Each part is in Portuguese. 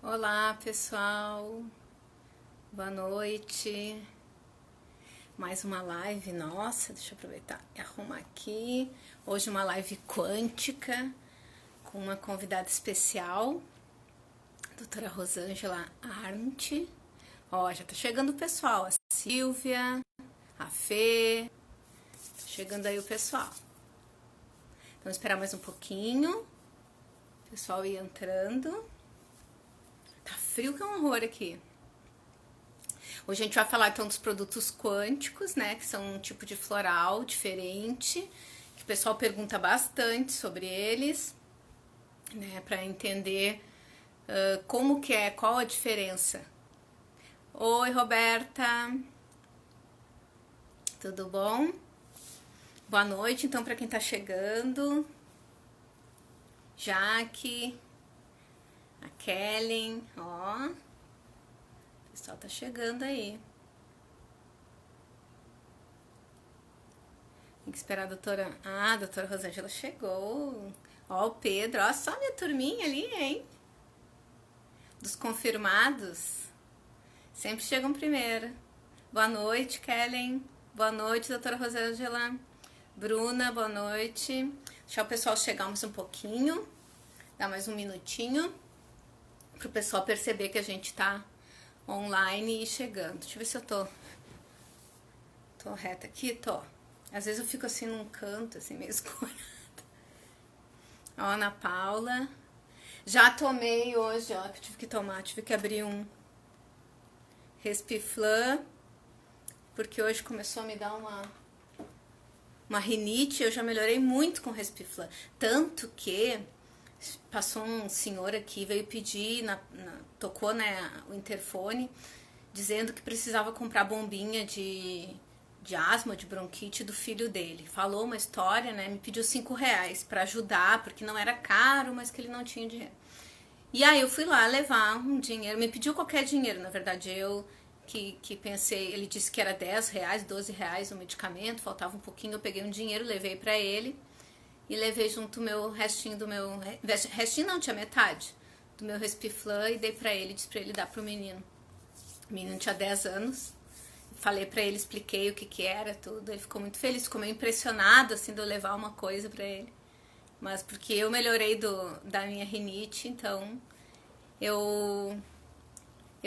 Olá, pessoal. Boa noite. Mais uma live nossa. Deixa eu aproveitar e arrumar aqui. Hoje uma live quântica com uma convidada especial, doutora Rosângela Arndt. Ó, já tá chegando o pessoal. A Silvia, a Fê. Tá chegando aí o pessoal. Vamos esperar mais um pouquinho. O pessoal ir entrando. Tá frio que é um horror aqui. Hoje a gente vai falar então dos produtos quânticos, né? Que são um tipo de floral diferente, que o pessoal pergunta bastante sobre eles, né? Para entender como que é, qual a diferença. Oi, Roberta. Tudo bom? Boa noite, então, para quem tá chegando. Jaque, a Kellen, ó. O pessoal tá chegando aí. Tem que esperar a doutora... Ah, a doutora Rosângela chegou. Ó, o Pedro. Ó, só minha turminha ali, hein? Dos confirmados. Sempre chegam primeiro. Boa noite, Kellen. Boa noite, doutora Rosângela. Bruna, boa noite. Deixar o pessoal chegar mais um pouquinho. Dar mais um minutinho. Para o pessoal perceber que a gente tá online e chegando. Deixa eu ver se eu tô reta aqui, tô. Às vezes eu fico assim num canto, assim, meio escurado. Ó, Ana Paula. Já tomei hoje, ó, que eu tive que tomar. Tive que abrir um Respiflan, porque hoje começou a me dar uma rinite. Eu já melhorei muito com Respiflan. Tanto que passou um senhor aqui, veio pedir, tocou, né, o interfone, dizendo que precisava comprar bombinha de asma, de bronquite do filho dele. Falou uma história, né, me pediu R$ 5 para ajudar, porque não era caro, mas que ele não tinha dinheiro. E aí eu fui lá levar um dinheiro, me pediu qualquer dinheiro, na verdade eu que pensei, ele disse que era R$ 10, R$ 12 o medicamento, faltava um pouquinho, eu peguei um dinheiro, levei para ele. E levei junto o meu restinho do meu... Restinho não, tinha metade do meu Respiflan e dei pra ele, disse pra ele dar pro menino. O menino tinha 10 anos. Falei pra ele, expliquei o que era, tudo. Ele ficou muito feliz, ficou meio impressionado, assim, de eu levar uma coisa pra ele. Mas porque eu melhorei da minha rinite, então eu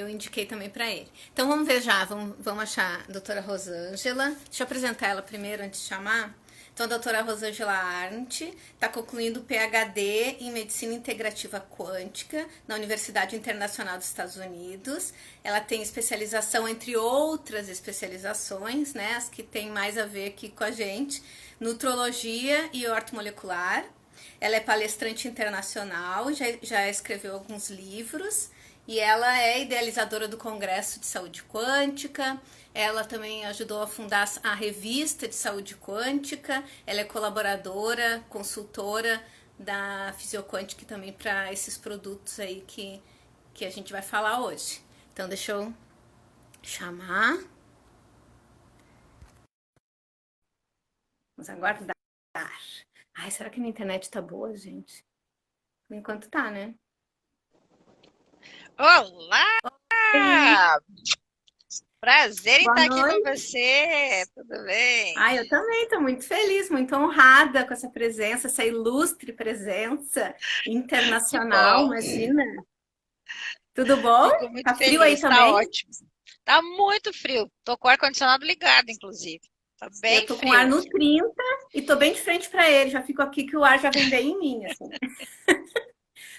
indiquei também pra ele. Então vamos ver já, vamos achar a doutora Rosângela. Deixa eu apresentar ela primeiro, antes de chamar. Então, a doutora Rosângela Arndt está concluindo o PhD em Medicina Integrativa Quântica na Universidade Internacional dos Estados Unidos. Ela tem especialização, entre outras especializações, né, as que tem mais a ver aqui com a gente, nutrologia e ortomolecular. Ela é palestrante internacional, já escreveu alguns livros. E ela é idealizadora do Congresso de Saúde Quântica. Ela também ajudou a fundar a revista de Saúde Quântica. Ela é colaboradora, consultora da Fisioquântica também para esses produtos aí que a gente vai falar hoje. Então deixa eu chamar. Vamos aguardar. Ai, será que minha internet tá boa, gente? Por enquanto tá, né? Olá! Oi. Prazer em Boa estar aqui com noite. você. Tudo bem? Eu também estou muito feliz, muito honrada com essa presença, essa ilustre presença Que internacional, bom. imagina. Tudo bom? Fico muito Tá frio aí feliz. Tá também? ótimo. Tá muito frio. Tô com o ar-condicionado ligado, inclusive. Tá Eu bem tô com o ar frio. no 30 e tô bem de frente para ele, já fico aqui que o ar já vem bem em mim, assim.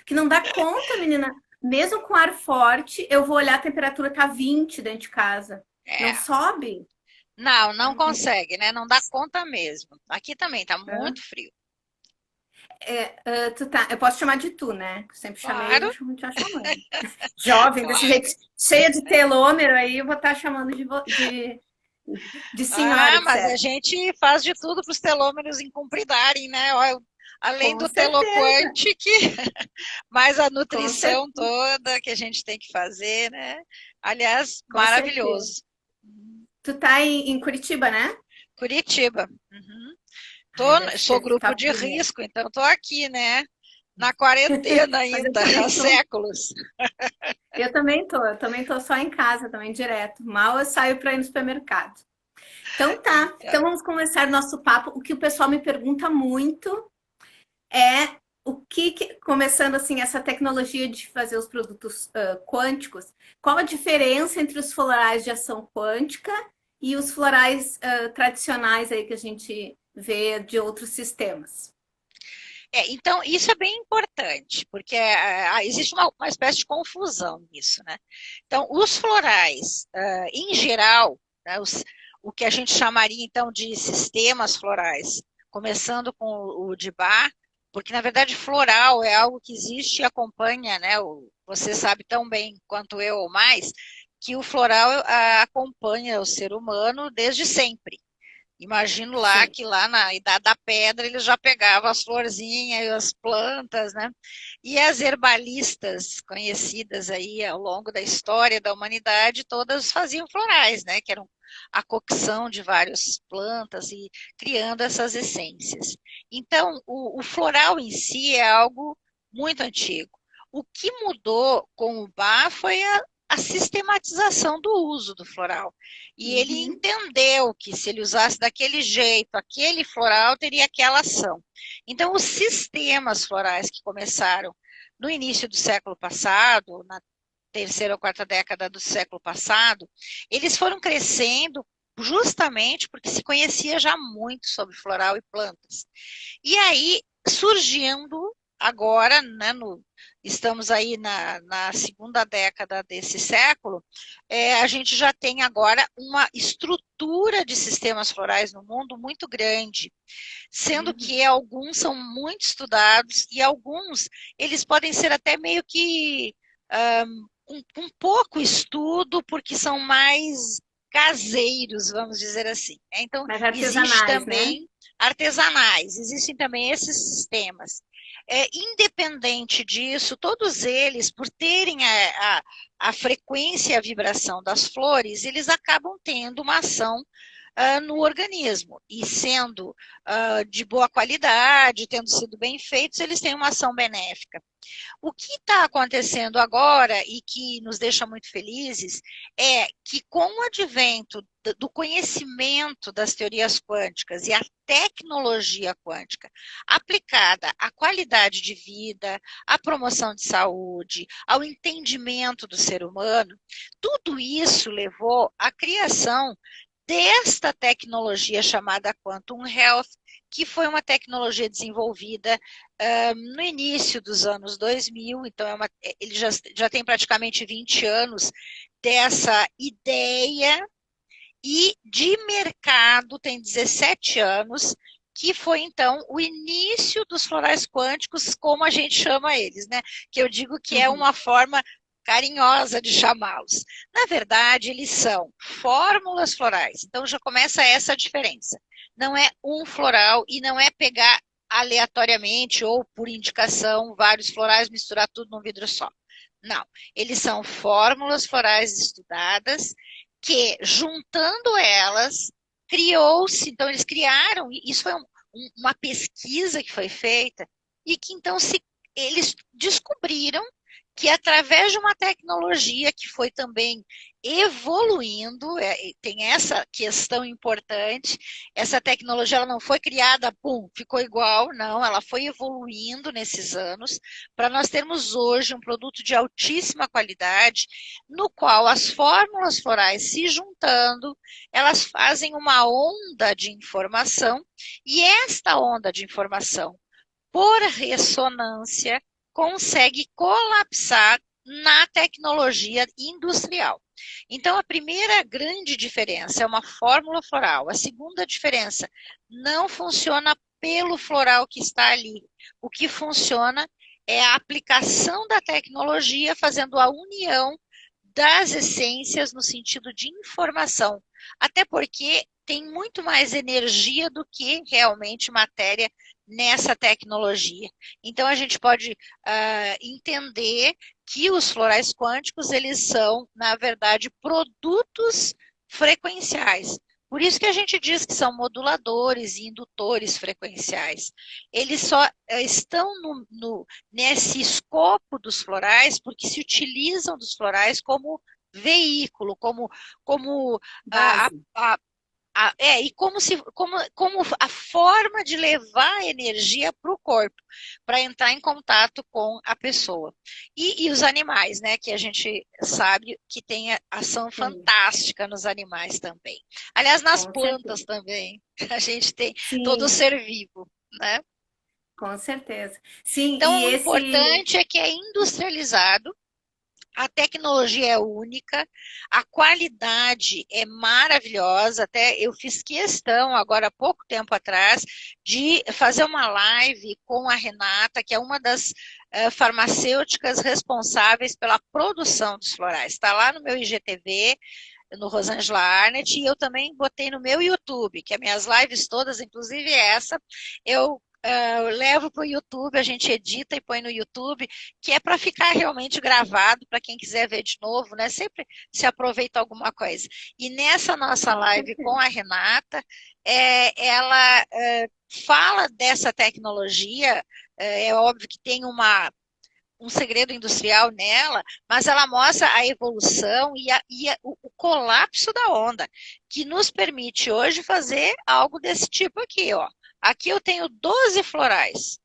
Que não dá conta, menina. Mesmo com ar forte, eu vou olhar, a temperatura tá 20 dentro de casa. Não É. sobe? Não consegue, né? Não dá conta mesmo. Aqui também tá muito frio. Eu posso chamar de tu, né? Eu sempre chamei, Claro, vou continuar chamando. Jovem, desse claro. jeito, cheia de telômero aí, eu vou estar chamando de senhora, Mas a etc. gente faz de tudo para os telômeros incumpриdarem, né? Ó, além Com do certeza, Teloquantic, mais a com nutrição certeza, toda que a gente tem que fazer, né? Aliás, com certeza. maravilhoso. Tu tá em Curitiba, né? Curitiba. Uhum. Ai, deve Sou estar grupo de frio mesmo. risco, então estou aqui, né? Na quarentena Mas eu ainda, há também sou. séculos. Eu também tô só em casa, também direto. Mal eu saio para ir no supermercado. Então tá, então Então, vamos começar nosso papo. O que o pessoal me pergunta muito é começando assim, essa tecnologia de fazer os produtos quânticos, qual a diferença entre os florais de ação quântica e os florais tradicionais aí que a gente vê de outros sistemas? então, isso é bem importante, porque existe uma espécie de confusão nisso, né? Então, os florais, em geral, né, o que a gente chamaria então de sistemas florais, começando com o de Bach, porque na verdade floral é algo que existe e acompanha, né? Você sabe tão bem quanto eu ou mais, que o floral acompanha o ser humano desde sempre. Imagino lá Sim. que lá na Idade da Pedra eles já pegavam as florzinhas e as plantas, né? E as herbalistas conhecidas aí ao longo da história da humanidade, todas faziam florais, né? Que eram a cocção de várias plantas e criando essas essências. Então, o floral em si é algo muito antigo. O que mudou com o Bach foi a sistematização do uso do floral. E ele Uhum. entendeu que se ele usasse daquele jeito, aquele floral teria aquela ação. Então, os sistemas florais que começaram no início do século passado, na terceira ou quarta década do século passado, eles foram crescendo justamente porque se conhecia já muito sobre floral e plantas. E aí, surgindo agora, né, estamos aí na segunda década desse século, a gente já tem agora uma estrutura de sistemas florais no mundo muito grande, sendo Uhum. que alguns são muito estudados e alguns eles podem ser até meio que com pouco estudo, porque são mais caseiros, vamos dizer assim. Então, Mais existe artesanais, né? também artesanais, existem também esses sistemas. Independente disso, todos eles, por terem a frequência e a vibração das flores, eles acabam tendo uma ação no organismo. E sendo de boa qualidade, tendo sido bem feitos, eles têm uma ação benéfica. O que está acontecendo agora e que nos deixa muito felizes é que, com o advento do conhecimento das teorias quânticas e a tecnologia quântica aplicada à qualidade de vida, à promoção de saúde, ao entendimento do ser humano, tudo isso levou à criação desta tecnologia chamada Quantum Health, que foi uma tecnologia desenvolvida no início dos anos 2000, então ele já tem praticamente 20 anos dessa ideia, e de mercado tem 17 anos, que foi então o início dos florais quânticos, como a gente chama eles, né? Que eu digo que é Uhum. uma forma carinhosa de chamá-los. Na verdade, eles são fórmulas florais. Então já começa essa diferença. Não é um floral e não é pegar aleatoriamente ou por indicação vários florais, misturar tudo num vidro só. Não, eles são fórmulas florais estudadas que, juntando elas, criou-se, então eles criaram, isso foi uma pesquisa que foi feita, e que então eles descobriram que através de uma tecnologia que foi também evoluindo, tem essa questão importante, essa tecnologia ela não foi criada, pum, ficou igual, não, ela foi evoluindo nesses anos, para nós termos hoje um produto de altíssima qualidade, no qual as fórmulas florais se juntando, elas fazem uma onda de informação, e esta onda de informação, por ressonância, consegue colapsar na tecnologia industrial. Então, a primeira grande diferença é uma fórmula floral. A segunda diferença, não funciona pelo floral que está ali. O que funciona é a aplicação da tecnologia, fazendo a união das essências no sentido de informação. Até porque tem muito mais energia do que realmente matéria nessa tecnologia. Então a gente pode entender que os florais quânticos eles são, na verdade, produtos frequenciais, Por isso que a gente diz que são moduladores e indutores frequenciais. Eles só estão nesse escopo dos florais porque se utilizam dos florais como veículo, como a, Base. e como a forma de levar a energia para o corpo, para entrar em contato com a pessoa. E os animais, né, que a gente sabe que tem ação Sim, fantástica nos animais também. Aliás, nas com plantas certeza. também, a gente tem todo Sim, ser vivo, né? com certeza. Sim, Então, e o esse. importante é que é industrializado. A tecnologia é única, a qualidade é maravilhosa. Até eu fiz questão, agora há pouco tempo atrás, de fazer uma live com a Renata, que é uma das farmacêuticas responsáveis pela produção dos florais. Está lá no meu IGTV, no Rosângela Arnett, e eu também botei no meu YouTube, que as minhas lives todas, inclusive essa, eu levo para o YouTube, a gente edita e põe no YouTube, que é para ficar realmente gravado para quem quiser ver de novo, né? Sempre se aproveita alguma coisa. E nessa nossa Com live com certeza. a Renata, ela fala dessa tecnologia, é óbvio que tem um segredo industrial nela, mas ela mostra a evolução o colapso da onda, que nos permite hoje fazer algo desse tipo aqui, ó. Aqui eu tenho 12 florais.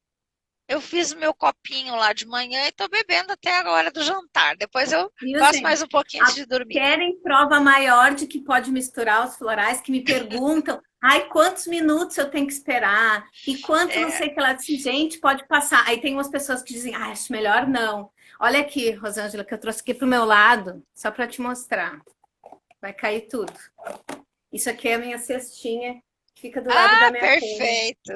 Eu fiz meu copinho lá de manhã e estou bebendo até a hora do jantar. Depois eu Viu, faço mais gente? um pouquinho antes de dormir. Querem prova maior de que pode misturar os florais, que me perguntam, ai, quantos minutos eu tenho que esperar? E quanto não É, sei o que ela disse, gente, pode passar. Aí tem umas pessoas que dizem, ah, acho melhor não. Olha aqui, Rosângela, que eu trouxe aqui pro meu lado, só para te mostrar. Vai cair tudo. Isso aqui é a minha cestinha, que fica do lado da minha cama. perfeito.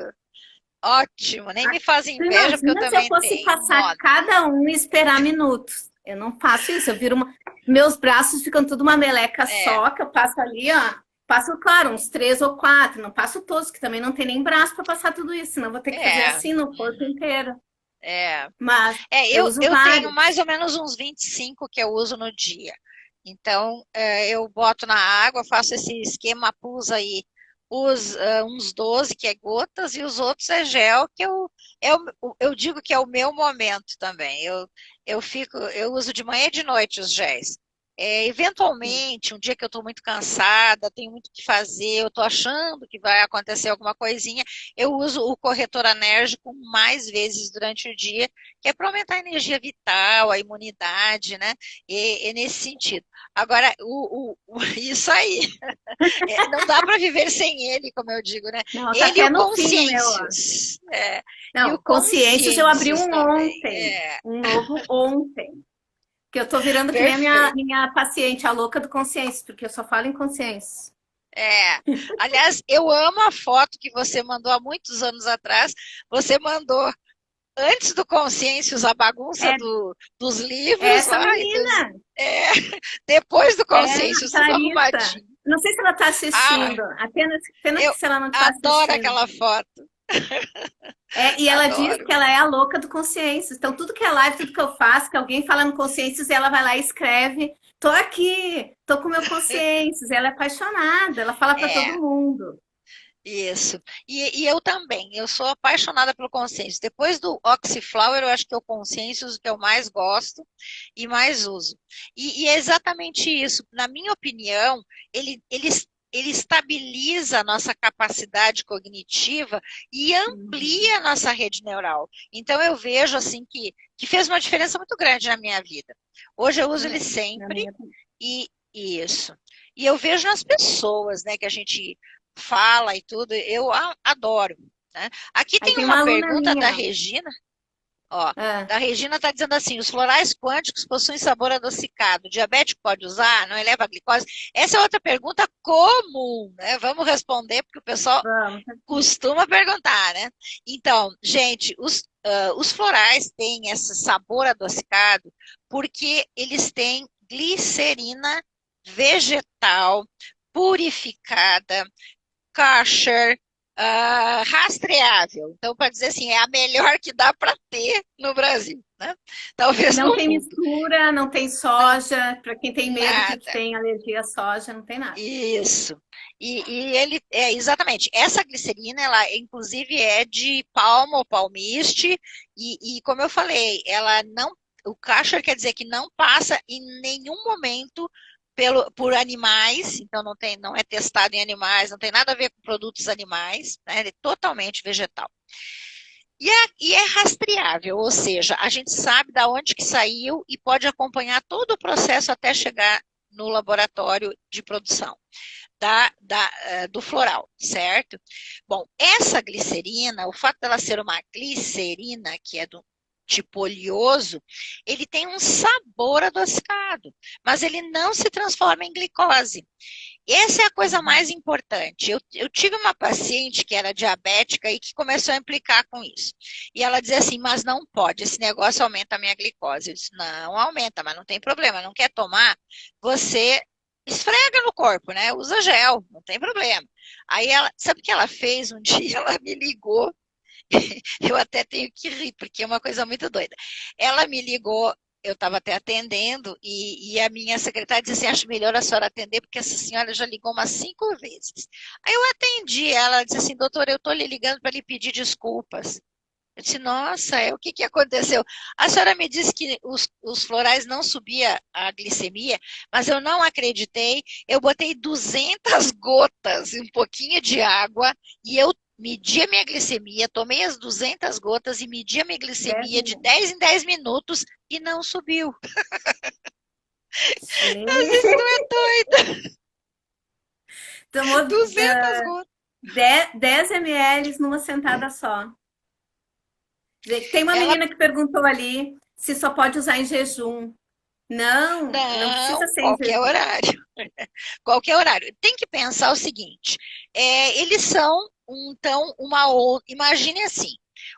Ótimo. Nem me faz Tu inveja, porque eu imagina se eu também fosse tenho. passar Nossa. cada um e esperar minutos. Eu não faço isso, eu viro uma. Meus braços ficam tudo uma meleca É, só, que eu passo ali, ó. Passo, claro, uns 3 ou 4, não passo todos, que também não tem nem braço para passar tudo isso, senão eu vou ter que fazer é, assim no corpo inteiro. é. Mas eu Eu, uso eu tenho mais vários. ou menos uns 25 que eu uso no dia. Então, eu boto na água, faço esse esquema pus aí, uns 12 que é gotas, e os outros é gel, eu digo que é o meu momento também. Eu uso de manhã e de noite os géis. Eventualmente, um dia que eu estou muito cansada, tenho muito o que fazer, eu estou achando que vai acontecer alguma coisinha, eu uso o corretor enérgico mais vezes durante o dia, que é para aumentar a energia vital, a imunidade, né? E nesse sentido. Agora, isso aí, não dá para viver sem ele, como eu digo, né? Não, tá Ele e até o no fim, meu. Ó. Consciêncios. E o Não, consciências eu abri Consciêncios um também. ontem. Um novo ontem. Que eu tô virando que nem a minha, Perfeito. minha paciente, a louca do consciência, porque eu só falo em consciência. É. Aliás, eu amo a foto que você mandou há muitos anos atrás. Você mandou antes do Consciêncios a bagunça É dos livros essa lá, menina. é, depois do É, a Consciêncios, tudo Clarissa. arrumadinho. Não sei se ela está Ah, assistindo. Pena que eu se ela não está adoro assistindo. aquela foto. E ela diz Adoro. que ela é a louca do Consciências. Então, tudo que é live, tudo que eu faço, que alguém fala no Consciências, ela vai lá e escreve: tô aqui, tô com meu Consciências. Ela é apaixonada, ela fala para É, todo mundo. isso. E eu também, eu sou apaixonada pelo Consciêncios. Depois do Oxyflower, eu acho que é o Consciêncios que eu mais gosto e mais uso. E é exatamente isso. Na minha opinião, ele estabiliza a nossa capacidade cognitiva e Uhum. amplia a nossa rede neural. Então, eu vejo assim que fez uma diferença muito grande na minha vida. Hoje eu uso ele Também. Na sempre minha... e isso. E eu vejo nas pessoas, né, que a gente fala e tudo, eu adoro. Né? Aqui Aí tem tem uma uma aluna pergunta da minha. Regina, ó, Ah, da Regina está dizendo assim, os florais quânticos possuem sabor adocicado, o diabético pode usar, não eleva a glicose? Essa é outra pergunta comum, né? Vamos responder, porque o pessoal vamos. costuma perguntar, né? Então, gente, os florais têm esse sabor adocicado porque eles têm glicerina vegetal purificada, kosher, rastreável. Então, para dizer assim, é a melhor que dá para ter no Brasil. né? Talvez Não no tem mundo. mistura, não tem soja. Para quem tem medo de que Nada. tem alergia à soja, não tem nada. Isso. E ele é exatamente essa glicerina, ela inclusive é de palma ou palmiste, e como eu falei, ela não, o kosher quer dizer que não passa em nenhum momento por animais, então não tem, não é testado em animais, não tem nada a ver com produtos animais, né? Ele é totalmente vegetal. E é rastreável, ou seja, a gente sabe da onde que saiu e pode acompanhar todo o processo até chegar no laboratório de produção do floral, certo? Bom, essa glicerina, o fato dela ser uma glicerina, que é do tipo oleoso, ele tem um sabor adocicado, mas ele não se transforma em glicose. Essa é a coisa mais importante. Eu tive uma paciente que era diabética e que começou a implicar com isso. E ela dizia assim, mas não pode, esse negócio aumenta a minha glicose. Eu disse, não aumenta, mas não tem problema, não quer tomar, você esfrega no corpo, né? Usa gel, não tem problema. Aí ela, sabe o que ela fez? Um dia ela me ligou, eu até tenho que rir, porque é uma coisa muito doida. Ela me ligou, eu estava até atendendo, e a minha secretária disse assim, acho melhor a senhora atender, porque essa senhora já ligou umas 5 vezes. Aí eu atendi, ela disse assim, doutora, eu estou lhe ligando para lhe pedir desculpas. Eu disse, nossa, o que, que aconteceu? A senhora me disse que os florais não subia a glicemia, mas eu não acreditei. Eu botei 200 gotas, um pouquinho de água, e eu medi a minha glicemia, tomei as 200 gotas e medi a minha 10 glicemia de minutos. 10 em 10 minutos e não subiu. Eu Gente, disse, tu é doida, tomou 200 gotas. 10 ml numa sentada só. Gente, tem uma Ela, menina que perguntou ali se só pode usar em jejum. Não, não precisa não, ser em qualquer jejum. horário. Qualquer horário. Tem que pensar o seguinte: eles são, então, uma onda. Imagine assim: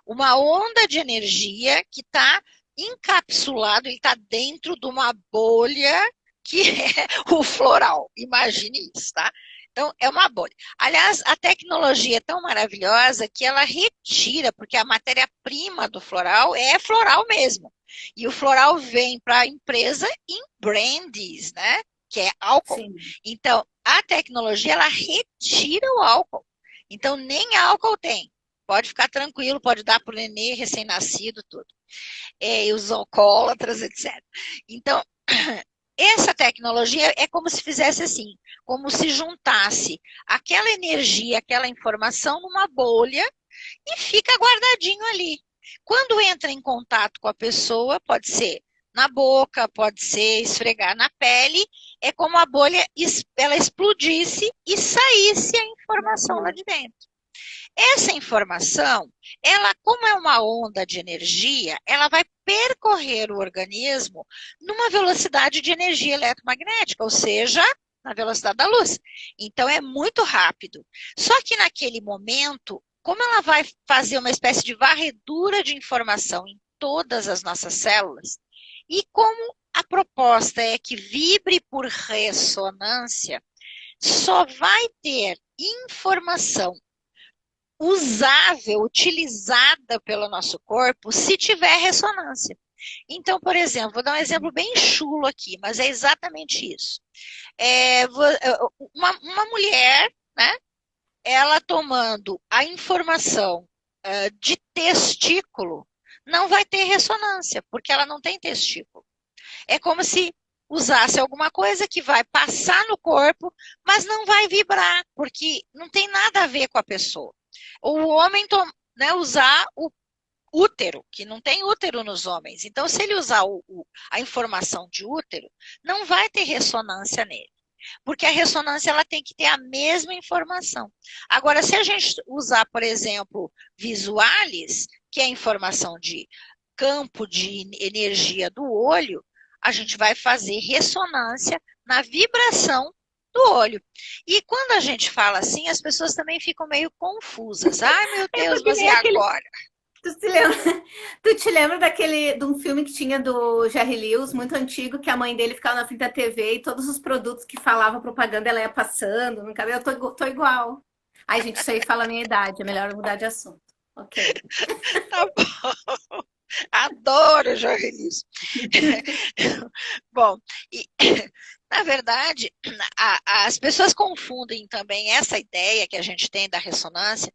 uma onda de energia que está encapsulado, ele está dentro de uma bolha que é o floral. Imagine isso, tá? Então, é uma bolha. Aliás, a tecnologia é tão maravilhosa que ela retira, porque a matéria-prima do floral é floral mesmo. E o floral vem para a empresa em brands, né? Que é álcool. Sim. Então, a tecnologia, ela retira o álcool. Então, nem álcool tem. Pode ficar tranquilo, pode dar para o nenê recém-nascido, tudo. E os alcoólatras, etc. Então, essa tecnologia é como se fizesse assim, como se juntasse aquela energia, aquela informação numa bolha e fica guardadinho ali. Quando entra em contato com a pessoa, pode ser na boca, pode ser esfregar na pele, é como a bolha ela explodisse e saísse a informação lá Uhum. de dentro. Essa informação, ela, como é uma onda de energia, ela vai percorrer o organismo numa velocidade de energia eletromagnética, ou seja, na velocidade da luz. Então é muito rápido. Só que naquele momento, como ela vai fazer uma espécie de varredura de informação em todas as nossas células, e como a proposta é que vibre por ressonância, só vai ter informação usável, utilizada pelo nosso corpo, se tiver ressonância. Então, por exemplo, vou dar um exemplo bem chulo aqui, mas é exatamente isso. É, uma mulher, né, ela tomando a informação de testículo, não vai ter ressonância, porque ela não tem testículo. É como se usasse alguma coisa que vai passar no corpo, mas não vai vibrar, porque não tem nada a ver com a pessoa. O homem, né, usar o útero, que não tem útero nos homens. Então, se ele usar a informação de útero, não vai ter ressonância nele. Porque a ressonância ela tem que ter a mesma informação. Agora, se a gente usar, por exemplo, visualis, que é a informação de campo de energia do olho, a gente vai fazer ressonância na vibração do olho. E quando a gente fala assim, as pessoas também ficam meio confusas. Ai, meu É Deus, porque mas e nem aquele. agora? Tu te lembra de um filme que tinha do Jerry Lewis, muito antigo, que a mãe dele ficava na frente da TV e todos os produtos que falava propaganda ela ia passando no cabelo? Eu tô igual. Ai, gente, isso aí fala a minha idade, é melhor mudar de assunto. Ok. Tá bom. Adoro jornalismo. Bom, e, na verdade, as pessoas confundem também essa ideia que a gente tem da ressonância,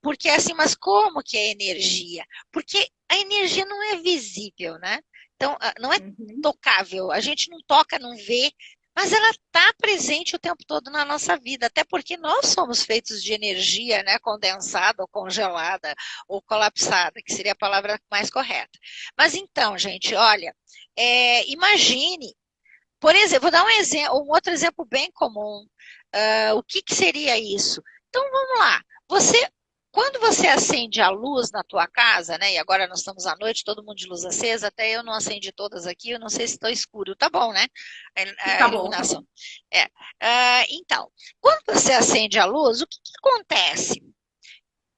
porque assim, mas como que é energia? Porque a energia não é visível, né? Então, não é Uhum. tocável, a gente não toca, não vê, mas ela está presente o tempo todo na nossa vida, até porque nós somos feitos de energia, né, condensada ou congelada ou colapsada, que seria a palavra mais correta. Mas então, gente, olha, imagine, por exemplo, vou dar um outro exemplo bem comum. O que, que seria isso? Então, vamos lá. Quando você acende a luz na tua casa, né? E agora nós estamos à noite, todo mundo de luz acesa, até eu não acendi todas aqui, eu não sei se está escuro. Tá bom, né? A Tá bom, tá iluminação. bom. É. Então, quando você acende a luz, o que, que acontece?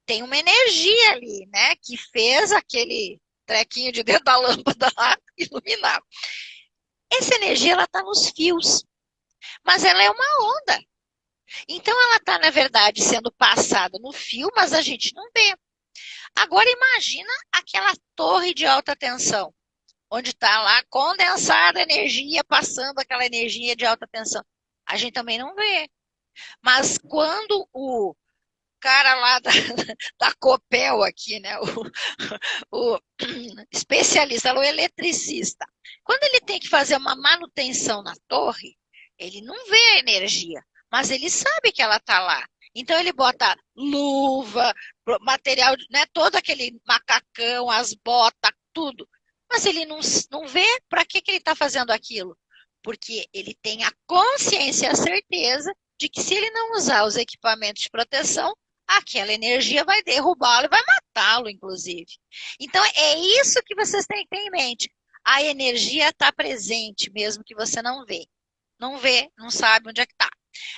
Tem uma energia ali, né? Que fez aquele trequinho de dentro da lâmpada lá iluminar. Essa energia, ela está nos fios, mas ela é uma onda. Então, ela está, na verdade, sendo passada no fio, mas a gente não vê. Agora, imagina aquela torre de alta tensão, onde está lá condensada a energia, passando aquela energia de alta tensão. A gente também não vê. Mas quando o cara lá da Copel aqui, né, o especialista, o eletricista, quando ele tem que fazer uma manutenção na torre, ele não vê a energia, mas ele sabe que ela está lá. Então ele bota luva, material, né, todo aquele macacão, as botas, tudo. Mas ele não vê para que ele está fazendo aquilo. Porque ele tem a consciência, a certeza de que se ele não usar os equipamentos de proteção, aquela energia vai derrubá-lo e vai matá-lo, inclusive. Então, é isso que vocês têm que ter em mente. A energia está presente, mesmo que você não vê. Não vê, não sabe onde é que está.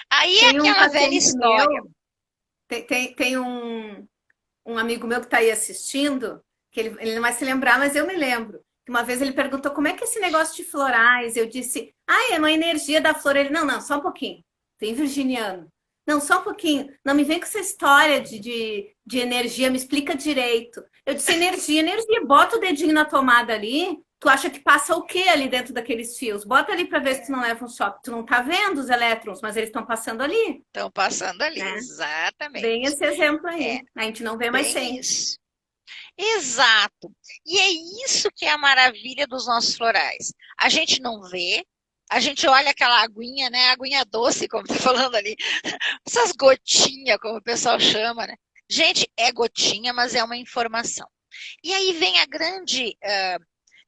Aí é Tem um aquela velha paciente história. meu, tem um amigo meu que está aí assistindo, que ele não vai se lembrar, mas eu me lembro. Uma vez ele perguntou como é que é esse negócio de florais. Eu disse, é uma energia da flor. Ele, não, só um pouquinho. Tem virginiano. Não, só um pouquinho. Não me vem com essa história de energia, me explica direito. Eu disse, energia. Bota o dedinho na tomada ali. Tu acha que passa o que ali dentro daqueles fios? Bota ali para ver se tu não leva um choque. Tu não tá vendo os elétrons, mas eles estão passando ali, Estão passando ali, né? Bem exatamente. esse exemplo É, aí. A gente não vê, mas bem sente. isso. Exato. E é isso que é a maravilha dos nossos florais. A gente não vê, a gente olha aquela aguinha, né? Aguinha doce, como tá falando ali. Essas gotinhas, como o pessoal chama, né? Gente, é gotinha, mas é uma informação. E aí vem a grande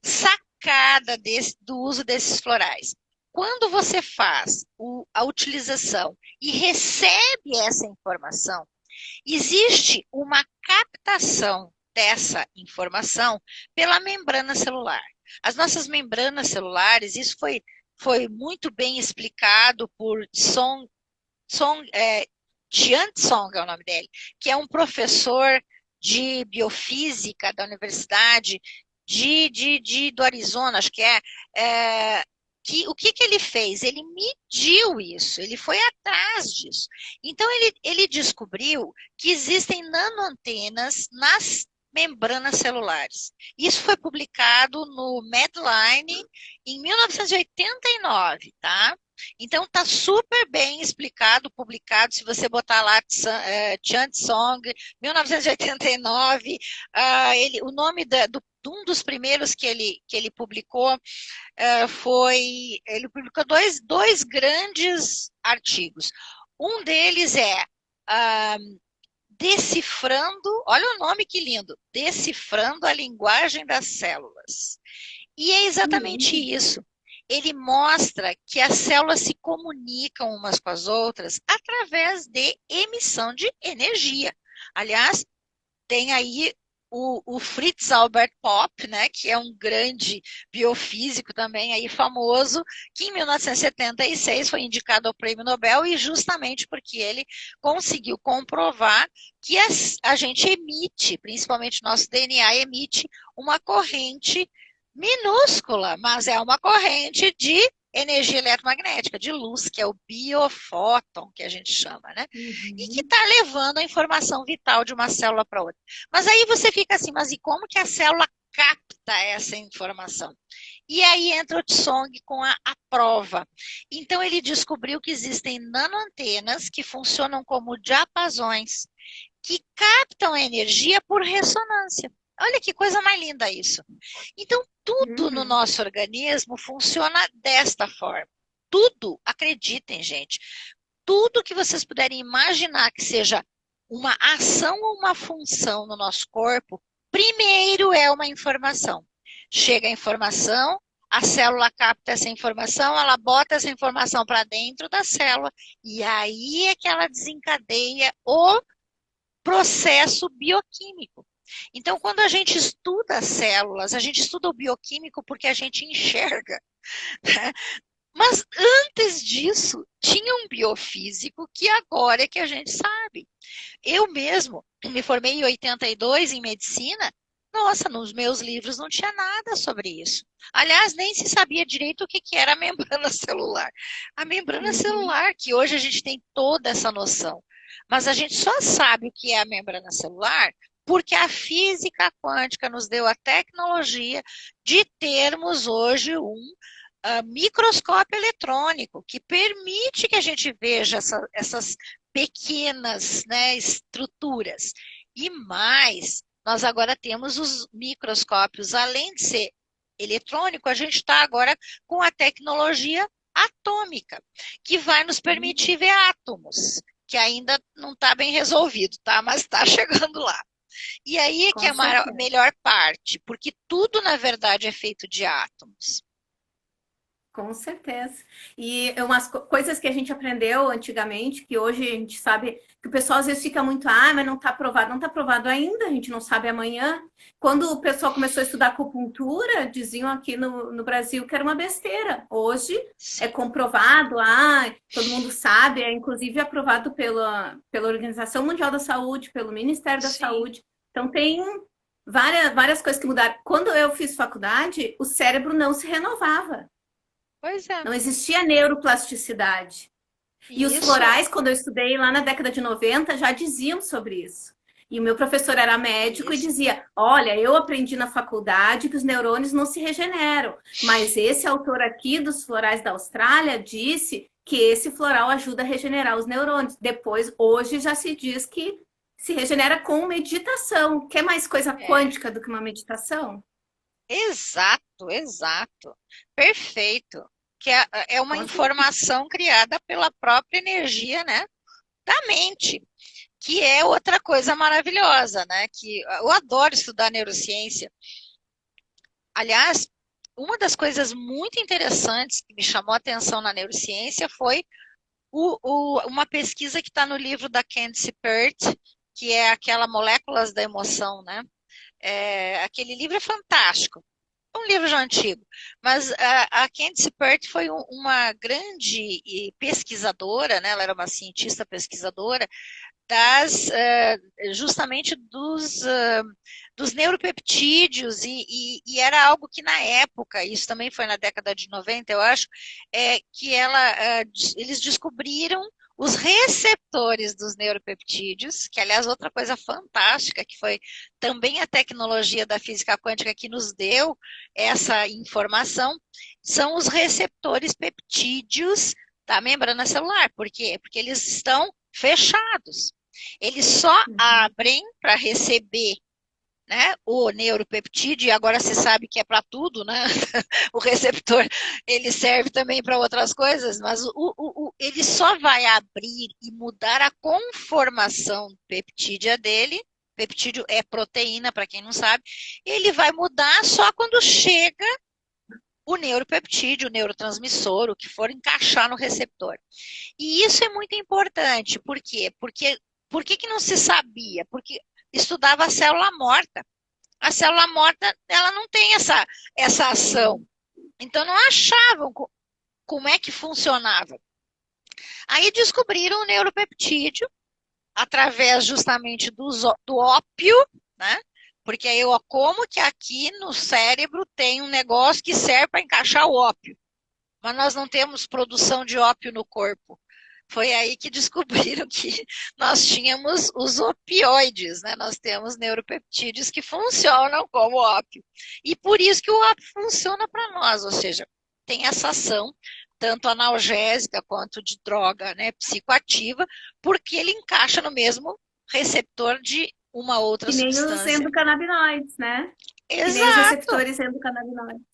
sacada do uso desses florais. Quando você faz a utilização e recebe essa informação, existe uma captação dessa informação pela membrana celular. As nossas membranas celulares, isso foi muito bem explicado por Tian Song é o nome dele, que é um professor de biofísica da Universidade do Arizona, acho que o que ele fez? Ele mediu isso, ele foi atrás disso. Então, ele descobriu que existem nanoantenas nas membranas celulares. Isso foi publicado no Medline em 1989, tá? Então, está super bem explicado, publicado. Se você botar lá Chan Song, 1989, o nome de um dos primeiros que ele publicou ele publicou dois grandes artigos. Um deles é Decifrando, olha o nome que lindo, Decifrando a Linguagem das Células. E é exatamente isso. Ele mostra que as células se comunicam umas com as outras através de emissão de energia. Aliás, tem aí o Fritz Albert Popp, né, que é um grande biofísico também aí famoso, que em 1976 foi indicado ao Prêmio Nobel e justamente porque ele conseguiu comprovar que a gente emite, principalmente nosso DNA emite uma corrente minúscula, mas é uma corrente de energia eletromagnética, de luz, que é o biofóton, que a gente chama, né? E que Uhum. está levando a informação vital de uma célula para outra. Mas aí você fica assim, mas e como que a célula capta essa informação. E aí entra o Tsong com a prova. Então, ele descobriu que existem nanoantenas que funcionam como diapasões, que captam a energia por ressonância. Olha que coisa mais linda isso. Então, tudo no Uhum. nosso organismo funciona desta forma. Tudo, acreditem, gente, tudo que vocês puderem imaginar que seja uma ação ou uma função no nosso corpo, primeiro é uma informação. Chega a informação, a célula capta essa informação, ela bota essa informação para dentro da célula, e aí é que ela desencadeia o processo bioquímico. Então, quando a gente estuda as células, a gente estuda o bioquímico porque a gente enxerga. Né? Mas antes disso, tinha um biofísico que agora é que a gente sabe. Eu mesmo me formei em 82 em medicina. Nossa, nos meus livros não tinha nada sobre isso. Aliás, nem se sabia direito o que era a membrana celular. A membrana Uhum. celular, que hoje a gente tem toda essa noção. Mas a gente só sabe o que é a membrana celular porque a física quântica nos deu a tecnologia de termos hoje um microscópio eletrônico que permite que a gente veja essas pequenas, né, estruturas. E mais, nós agora temos os microscópios, além de ser eletrônico, a gente está agora com a tecnologia atômica, que vai nos permitir ver átomos, que ainda não está bem resolvido, tá? Mas está chegando lá. E aí é que é Com a certeza. melhor parte, porque tudo, na verdade, é feito de átomos. Com certeza. E umas coisas que a gente aprendeu antigamente, que hoje a gente sabe que o pessoal às vezes fica muito, mas não está provado, não está provado ainda, a gente não sabe amanhã. Quando o pessoal começou a estudar acupuntura, diziam aqui no Brasil que era uma besteira. Hoje é Sim, comprovado, todo mundo sabe, é inclusive aprovado pela Organização Mundial da Saúde, pelo Ministério da sim. Saúde. Então tem várias coisas que mudaram. Quando eu fiz faculdade, o cérebro não se renovava. Pois é. Não existia neuroplasticidade. E E os isso, florais, quando eu estudei lá na década de 90, já diziam sobre isso. E o meu professor era médico e isso. dizia: Olha, eu aprendi na faculdade que os neurônios não se regeneram, mas esse autor aqui dos florais da Austrália disse que esse floral ajuda a regenerar os neurônios. Depois, hoje já se diz que se regenera com meditação. Quer mais coisa É, quântica do que uma meditação? exato, exato. Perfeito. Que é uma Com certeza. informação criada pela própria energia, né, da mente, que é outra coisa maravilhosa, né? Que eu adoro estudar neurociência. Aliás, uma das coisas muito interessantes que me chamou a atenção na neurociência foi uma pesquisa que está no livro da Candice Pert, que é aquela Moléculas da Emoção, né? Aquele livro é fantástico. É um livro já antigo, mas a Candice Pert foi uma grande pesquisadora, né? Ela era uma cientista pesquisadora das justamente dos neuropeptídeos e era algo que na época, isso também foi na década de 90, eu acho, que eles descobriram os receptores dos neuropeptídeos, que aliás outra coisa fantástica, que foi também a tecnologia da física quântica que nos deu essa informação, são os receptores peptídeos da membrana celular. Por quê? Porque eles estão fechados. Eles só Uhum. abrem para receber, né, o neuropeptídeo, e agora se sabe que é para tudo, né? O receptor ele serve também para outras coisas, mas ele só vai abrir e mudar a conformação peptídea dele. Peptídeo é proteína, para quem não sabe. Ele vai mudar só quando chega o neuropeptídeo, o neurotransmissor, o que for encaixar no receptor. E isso é muito importante, por quê? Por que não se sabia? Porque estudava a célula morta. A célula morta, ela não tem essa ação. Então, não achavam como é que funcionava. Aí descobriram o neuropeptídeo, através justamente do ópio, né? Porque aí, como que aqui no cérebro tem um negócio que serve para encaixar o ópio, mas nós não temos produção de ópio no corpo. Foi aí que descobriram que nós tínhamos os opioides, né? Nós temos neuropeptídeos que funcionam como ópio. E por isso que o ópio funciona para nós, ou seja, tem essa ação tanto analgésica quanto de droga, né, psicoativa, porque ele encaixa no mesmo receptor de uma outra Que nem os substância. endocannabinoides, né? Que nem os Exato, receptores endocannabinoides,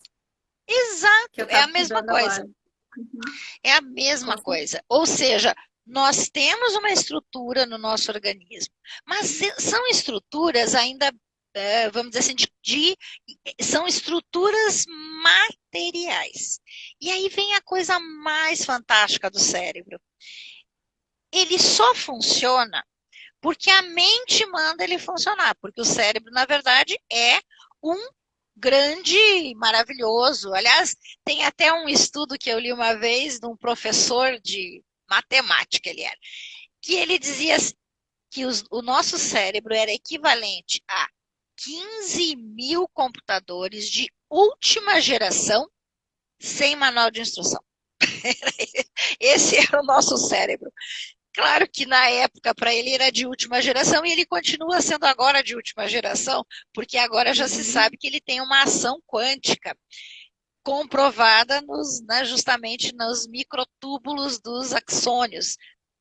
que exato, eu é a estava mesma estudando coisa. agora. Uhum. É a Com mesma certeza. coisa. Ou seja, nós temos uma estrutura no nosso organismo, mas são estruturas ainda, vamos dizer assim, são estruturas materiais. E aí vem a coisa mais fantástica do cérebro. Ele só funciona porque a mente manda ele funcionar, porque o cérebro, na verdade, é um grande, maravilhoso. Aliás, tem até um estudo que eu li uma vez de um professor de matemática, ele era, que ele dizia que o nosso cérebro era equivalente a 15 mil computadores de última geração sem manual de instrução. Esse era o nosso cérebro. Claro que na época para ele era de última geração e ele continua sendo agora de última geração, porque agora já se Uhum. sabe que ele tem uma ação quântica comprovada né, justamente nos microtúbulos dos axônios.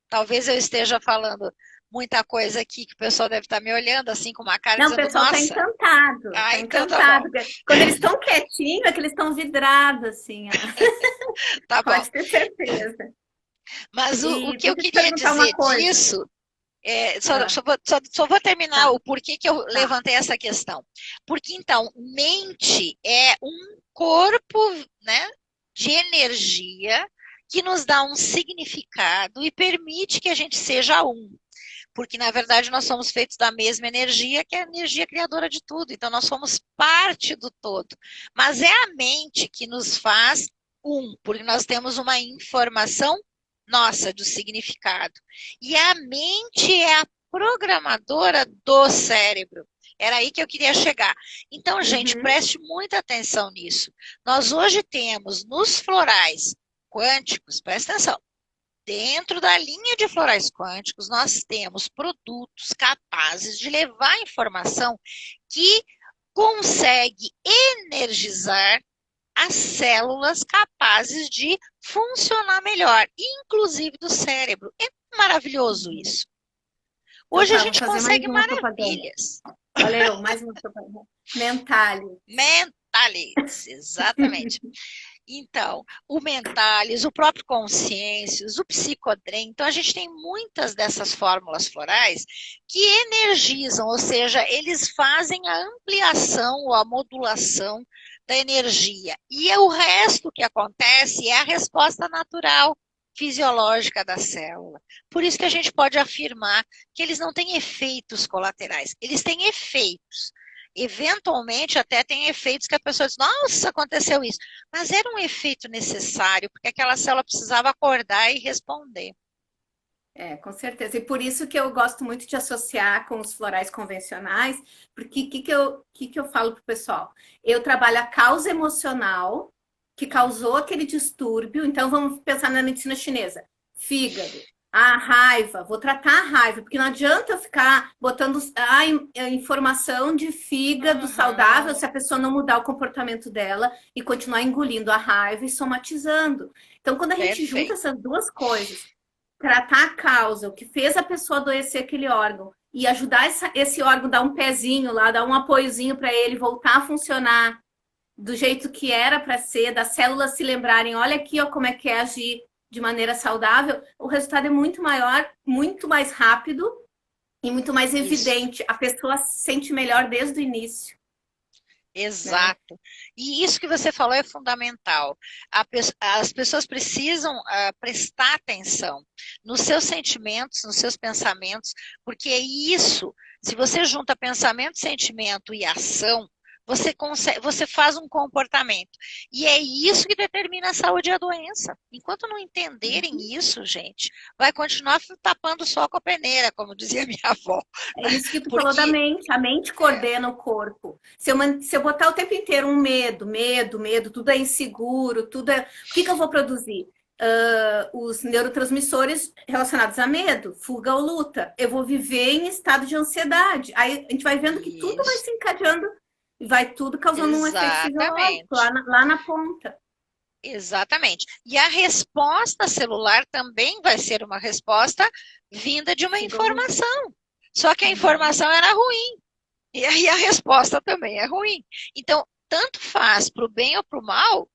Talvez eu esteja falando muita coisa aqui que o pessoal deve estar me olhando assim com uma cara Não, o dizendo, pessoal está nossa, encantado, ah, está então tá bom, encantado. Quando eles estão quietinhos, é que eles estão vidrados, assim, ó. tá bom. Pode ter certeza. Mas o E que eu deixa eu te queria perguntar uma dizer coisa. disso Ah, só vou terminar tá, o porquê que eu tá. levantei essa questão. Porque, então, mente é um corpo, né, de energia que nos dá um significado e permite que a gente seja um. Porque, na verdade, nós somos feitos da mesma energia, que é a energia criadora de tudo. Então, nós somos parte do todo. Mas é a mente que nos faz um, porque nós temos uma informação nossa do significado. E a mente é a programadora do cérebro. Era aí que eu queria chegar. Então, gente, Uhum. preste muita atenção nisso. Nós hoje temos nos florais quânticos, presta atenção, dentro da linha de florais quânticos, nós temos produtos capazes de levar informação que consegue energizar as células capazes de funcionar melhor, inclusive do cérebro. É maravilhoso isso. Então Hoje a tá, vou gente fazer mais consegue uma propaganda. maravilhas. Olha eu, mais uma propaganda. Mentale. Mentalities, exatamente. Então, o Mentalis, o próprio Consciências, o Psicodrem, então a gente tem muitas dessas fórmulas florais que energizam, ou seja, eles fazem a ampliação ou a modulação da energia. E o resto que acontece é a resposta natural, fisiológica da célula. Por isso que a gente pode afirmar que eles não têm efeitos colaterais, eles têm efeitos. Eventualmente até tem efeitos que a pessoa diz, nossa, aconteceu isso. Mas era um efeito necessário, porque aquela célula precisava acordar e responder. É, com certeza. E por isso que eu gosto muito de associar com os florais convencionais, porque o que eu falo para o pessoal? Eu trabalho a causa emocional que causou aquele distúrbio. Então, vamos pensar na medicina chinesa. Fígado, a raiva, vou tratar a raiva, porque não adianta eu ficar botando a informação de fígado saudável Uhum, se a pessoa não mudar o comportamento dela e continuar engolindo a raiva e somatizando. Então, quando a gente junta perfeito. essas duas coisas, tratar a causa, o que fez a pessoa adoecer aquele órgão, e ajudar esse órgão a dar um pezinho lá, dar um apoiozinho para ele voltar a funcionar do jeito que era para ser, das células se lembrarem, olha aqui ó, como é que é agir de maneira saudável, o resultado é muito maior, muito mais rápido e muito mais Isso. evidente. A pessoa se sente melhor desde o início, né? Exato. E isso que você falou é fundamental. As pessoas precisam prestar atenção nos seus sentimentos, nos seus pensamentos, porque é isso, se você junta pensamento, sentimento e ação, você faz um comportamento. E é isso que determina a saúde e a doença. Enquanto não entenderem isso, gente, vai continuar tapando o sol com a peneira, como dizia minha avó. É isso que tu falou da Porque mente. A mente é, coordena o corpo. Se eu botar o tempo inteiro um medo, medo, medo, tudo é inseguro, tudo é. O que eu vou produzir? os neurotransmissores relacionados a medo, fuga ou luta. Eu vou viver em estado de ansiedade. Aí a gente vai vendo que tudo vai Isso, se encadeando e vai tudo causando um efeito fisiológico exatamente. lá na ponta. Exatamente. E a resposta celular também vai ser uma resposta vinda de uma Fuga ou luta. informação. Só que a Uhum. informação era ruim. E aí a resposta também é ruim. Então, tanto faz para o bem ou para o mal,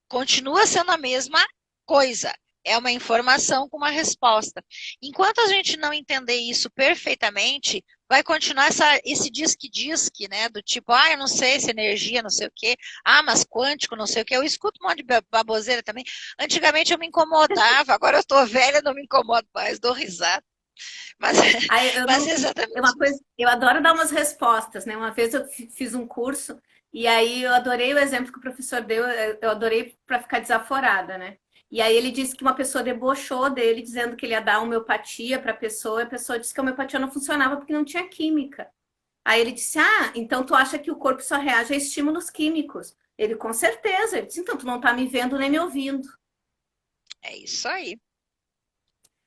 continua sendo a mesma coisa. É uma informação com uma resposta. Enquanto a gente não entender isso perfeitamente, vai continuar esse disque-disque, né? Do tipo, eu não sei se energia, não sei o quê. Mas quântico, não sei o quê. Eu escuto um monte de baboseira também. Antigamente eu me incomodava, agora eu estou velha, não me incomodo mais, dou risada. Mas, Aí eu mas não, é é uma exatamente coisa, isso. eu adoro dar umas respostas, né? Uma vez eu fiz um curso e aí eu adorei o exemplo que o professor deu, eu adorei para ficar desaforada, né? E aí ele disse que uma pessoa debochou dele dizendo que ele ia dar homeopatia para a pessoa disse que a homeopatia não funcionava porque não tinha química. Aí ele disse: "Ah, então tu acha que o corpo só reage a estímulos químicos?" Ele, com certeza. Ele disse: "Então tu não tá me vendo nem me ouvindo." É isso aí.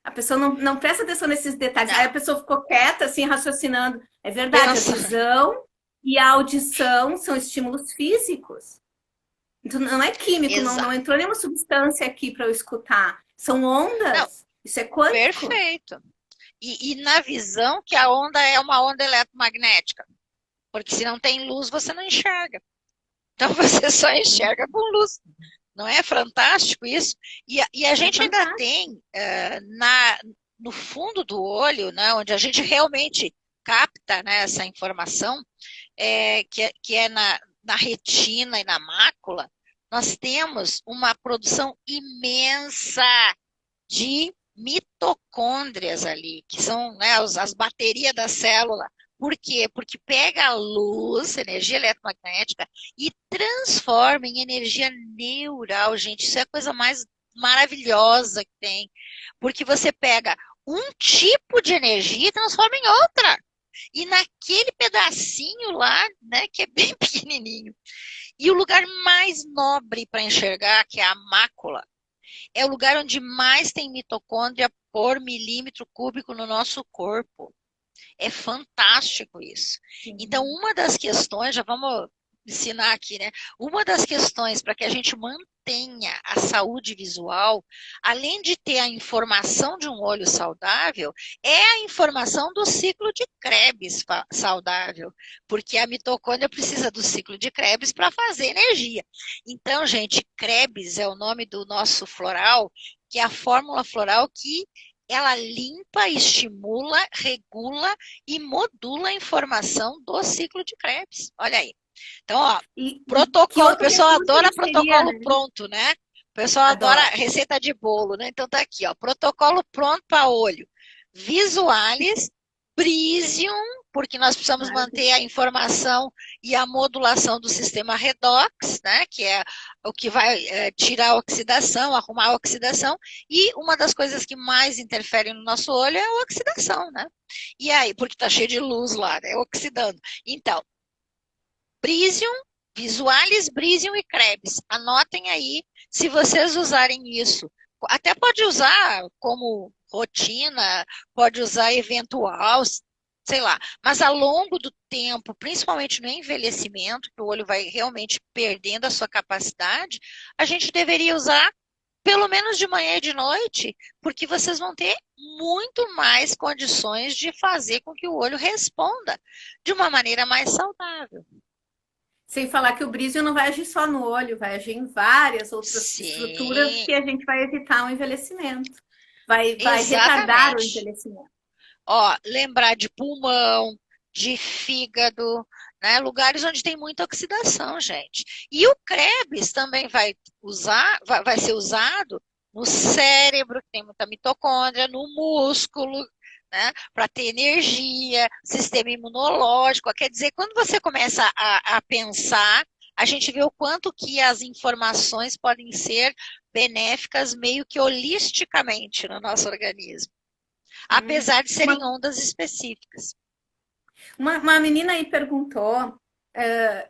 A pessoa não presta atenção nesses detalhes. Aí Não, a pessoa ficou quieta, assim, raciocinando. É verdade, a pensa. visão e a audição são estímulos físicos. Então, não é químico, não Exato. entrou nenhuma substância aqui para eu escutar. São Não, ondas. Isso é quântico. perfeito. E na visão que a onda é uma onda eletromagnética, porque se não tem luz, você não enxerga. Então você só enxerga com luz. Não é fantástico isso? E a É gente ainda fantástico. tem no fundo do olho, né, onde a gente realmente capta, né, essa informação, que é na retina e na mácula, nós temos uma produção imensa de mitocôndrias ali, que são, né, as baterias da célula. Por quê? Porque pega a luz, energia eletromagnética, e transforma em energia neural, gente. Isso é a coisa mais maravilhosa que tem. Porque você pega um tipo de energia e transforma em outra. E naquele pedacinho lá, né, que é bem pequenininho. E o lugar mais nobre para enxergar, que é a mácula, é o lugar onde mais tem mitocôndria por milímetro cúbico no nosso corpo. É fantástico isso. Então, Sim. uma das questões, já vamos ensinar aqui, né? Uma das questões para que a gente mantenha a saúde visual, além de ter a informação de um olho saudável, é a informação do ciclo de Krebs saudável, porque a mitocôndria precisa do ciclo de Krebs para fazer energia. Então, gente, Krebs é o nome do nosso floral, que é a fórmula floral que ela limpa, estimula, regula e modula a informação do ciclo de Krebs. Olha aí. Então, ó, E que protocolo, o outro pessoal recurso adora ele seria, protocolo né? pronto, né? O pessoal adora Adoro. receita de bolo, né? Então tá aqui, ó, protocolo pronto para olho. Visualis, Prisium, porque nós precisamos manter Maravilha. a informação e a modulação do sistema redox, né? Que é o que vai tirar a oxidação, arrumar a oxidação. E uma das coisas que mais interfere no nosso olho é a oxidação, né? E aí, porque tá cheio de luz lá, né? Oxidando. Então, Prisium, Visualis, Brisium e Krebs. Anotem aí, se vocês usarem isso. Até pode usar como rotina, pode usar eventual, sei lá. Mas ao longo do tempo, principalmente no envelhecimento, que o olho vai realmente perdendo a sua capacidade, a gente deveria usar pelo menos de manhã e de noite, porque vocês vão ter muito mais condições de fazer com que o olho responda de uma maneira mais saudável. Sem falar que o brígio não vai agir só no olho, vai agir em várias outras estruturas Sim, que a gente vai evitar o envelhecimento. Vai retardar o exatamente. envelhecimento. Ó, lembrar de pulmão, de fígado, né? Lugares onde tem muita oxidação, gente. E o Krebs também vai ser usado no cérebro, que tem muita mitocôndria, no músculo, né? Para ter energia, sistema imunológico. Quer dizer, quando você começa a pensar, a gente vê o quanto que as informações podem ser benéficas meio que holisticamente no nosso organismo, Hum. apesar de Uma, serem ondas específicas. uma menina aí perguntou,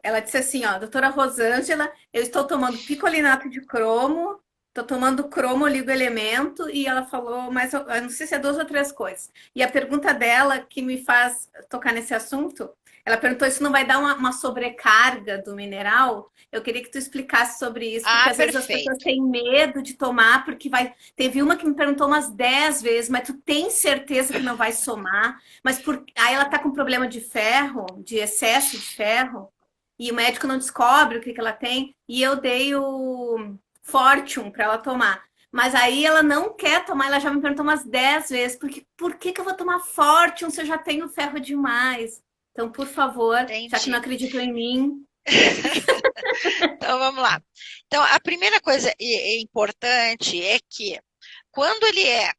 ela disse assim, ó, doutora Rosângela, eu estou tomando picolinato de cromo tô tomando cromo oligoelemento e ela falou mais, eu não sei se é 2 ou 3 coisas. E a pergunta dela que me faz tocar nesse assunto, ela perguntou se não vai dar uma sobrecarga do mineral. Eu queria que tu explicasse sobre isso, porque Ah, às vezes as pessoas perfeito. têm medo de tomar, porque vai. Teve uma que me perguntou umas 10 vezes, mas tu tem certeza que não vai somar? Mas aí ela tá com problema de ferro, de excesso de ferro, e o médico não descobre o que que ela tem, e eu dei o Fortune para ela tomar. Mas aí ela não quer tomar, ela já me perguntou umas 10 vezes, porque por que que eu vou tomar Fortune se eu já tenho ferro demais? Então, por favor, já que não Entendi. acreditam em mim. Então vamos lá. Então, a primeira coisa importante é que quando ele é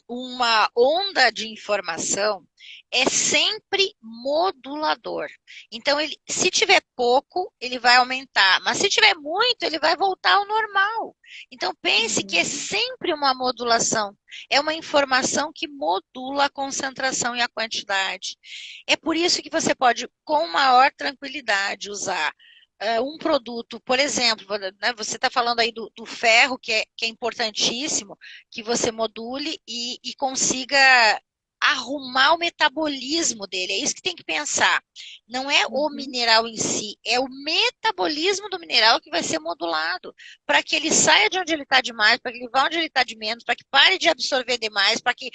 uma onda de informação, é sempre modulador. Então, se tiver pouco, ele vai aumentar, mas se tiver muito, ele vai voltar ao normal. Então, pense que é sempre uma modulação. É uma informação que modula a concentração e a quantidade. É por isso que você pode, com maior tranquilidade, usar um produto, por exemplo, né, você está falando aí do ferro, que é importantíssimo, que você module e consiga arrumar o metabolismo dele. É isso que tem que pensar. Não é o mineral em si, é o metabolismo do mineral que vai ser modulado para que ele saia de onde ele está demais, para que ele vá onde ele está de menos, para que pare de absorver demais, para que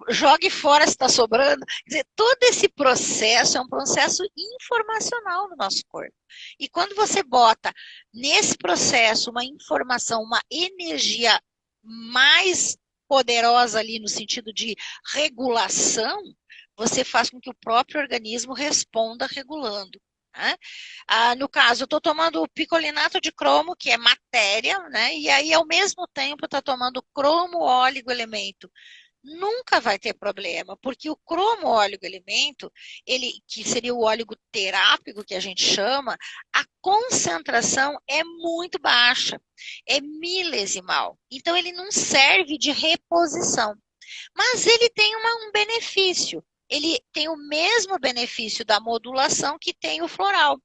jogue fora se está sobrando. Quer dizer, todo esse processo é um processo informacional no nosso corpo. E quando você bota nesse processo uma informação, uma energia mais poderosa ali no sentido de regulação, você faz com que o próprio organismo responda regulando. Né? No caso, eu estou tomando o picolinato de cromo, que é matéria, né? E aí, ao mesmo tempo, está tomando cromo óleo elemento. Nunca vai ter problema, porque o cromo óleo elemento, ele, que seria o óleo terápico que a gente chama, a concentração é muito baixa, é milesimal. Então, ele não serve de reposição. Mas ele tem um benefício. Ele tem o mesmo benefício da modulação que tem o floral.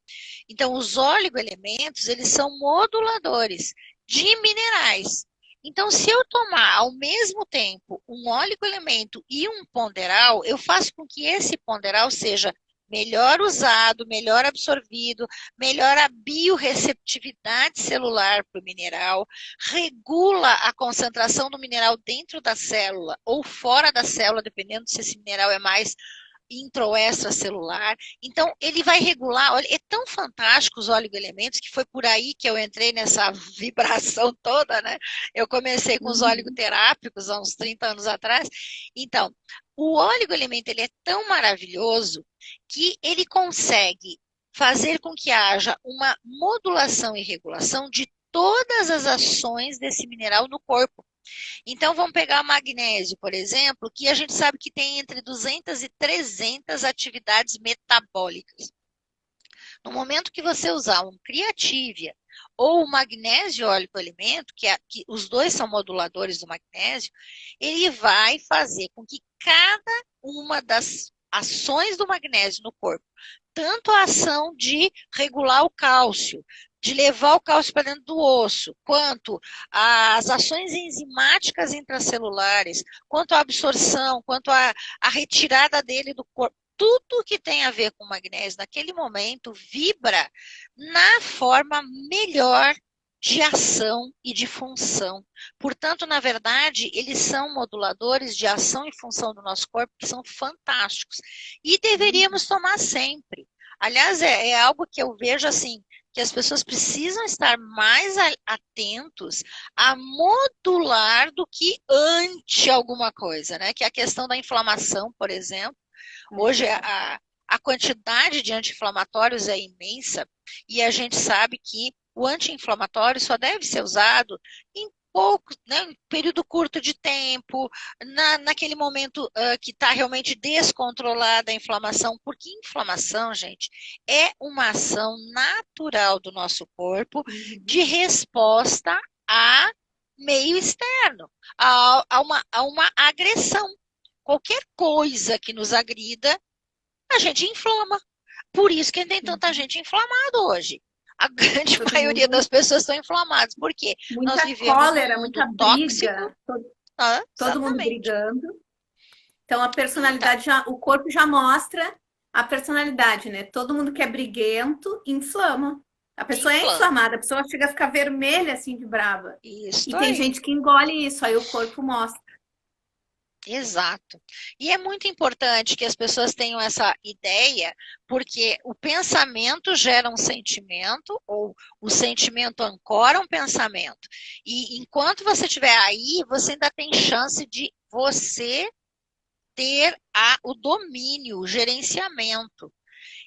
Então, os oligoelementos, eles são moduladores de minerais. Então, se eu tomar ao mesmo tempo um oligoelemento e um ponderal, eu faço com que esse ponderal seja melhor usado, melhor absorvido, melhor a biorreceptividade celular para o mineral, regula a concentração do mineral dentro da célula ou fora da célula, dependendo se esse mineral é mais intra ou extracelular. Então, ele vai regular. Olha, é tão fantástico os oligoelementos que foi por aí que eu entrei nessa vibração toda, né? Eu comecei com os oligoterápicos há uns 30 anos atrás. Então, o oligoelemento ele é tão maravilhoso que ele consegue fazer com que haja uma modulação e regulação de todas as ações desse mineral no corpo. Então, vamos pegar magnésio, por exemplo, que a gente sabe que tem entre 200 e 300 atividades metabólicas. No momento que você usar um Creativia ou o magnésio oligoelemento, que os dois são moduladores do magnésio, ele vai fazer com que cada uma das ações do magnésio no corpo, tanto a ação de regular o cálcio, de levar o cálcio para dentro do osso, quanto as ações enzimáticas intracelulares, quanto a absorção, quanto a retirada dele do corpo, tudo que tem a ver com magnésio naquele momento vibra na forma melhor de ação e de função. Portanto, na verdade, eles são moduladores de ação e função do nosso corpo que são fantásticos. E deveríamos tomar sempre. Aliás, é algo que eu vejo assim, que as pessoas precisam estar mais atentos a modular do que ante alguma coisa, né? Que é a questão da inflamação, por exemplo. Hoje a quantidade de anti-inflamatórios é imensa e a gente sabe que o anti-inflamatório só deve ser usado em pouco, né, em período curto de tempo, naquele momento que está realmente descontrolada a inflamação, porque inflamação, gente, é uma ação natural do nosso corpo de resposta a meio externo, a uma agressão. Qualquer coisa que nos agrida, a gente inflama. Por isso que tem tanta gente inflamada hoje. a grande Todo maioria mundo, das pessoas estão inflamadas. Por quê? Nós muita vivemos num cólera, mundo muita tóxico. briga, todo mundo Exatamente. brigando. Então a Então, personalidade já, o corpo já mostra a personalidade, né? Todo mundo que é briguento inflama. A pessoa é inflama. inflamada, a pessoa chega a ficar vermelha assim de brava. E Isso tem aí. gente que engole isso, aí o corpo mostra. Exato. E é muito importante que as pessoas tenham essa ideia, porque o pensamento gera um sentimento, ou o sentimento ancora um pensamento. E enquanto você estiver aí, você ainda tem chance de você ter o domínio, o gerenciamento.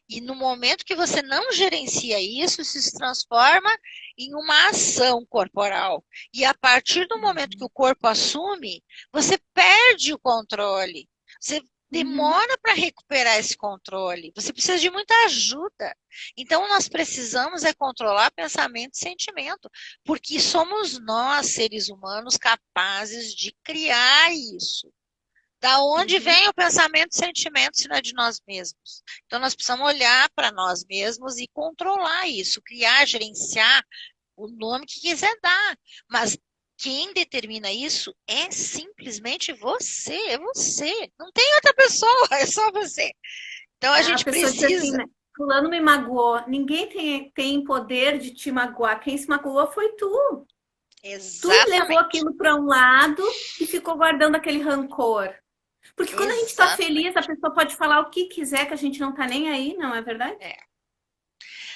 E no momento que você não gerencia isso, isso se transforma em uma ação corporal. E a partir do momento que o corpo assume, você perde o controle. Você Uhum. demora para recuperar esse controle. Você precisa de muita ajuda. Então, nós precisamos controlar pensamento e sentimento, porque somos nós, seres humanos, capazes de criar isso. Da onde Uhum. vem o pensamento e sentimento se não é de nós mesmos? Então, nós precisamos olhar para nós mesmos e controlar isso, criar, gerenciar o nome que quiser dar. Mas quem determina isso é simplesmente você, é você. Não tem outra pessoa, é só você. Então, a A gente pessoa diz assim, precisa. né? Fulano me magoou. Ninguém tem poder de te magoar. Quem se magoou foi tu. Tu levou Exatamente. aquilo para um lado e ficou guardando aquele rancor. Porque quando a gente está feliz, a Exatamente. pessoa pode falar o que quiser, que a gente não tá nem aí, não é verdade? É.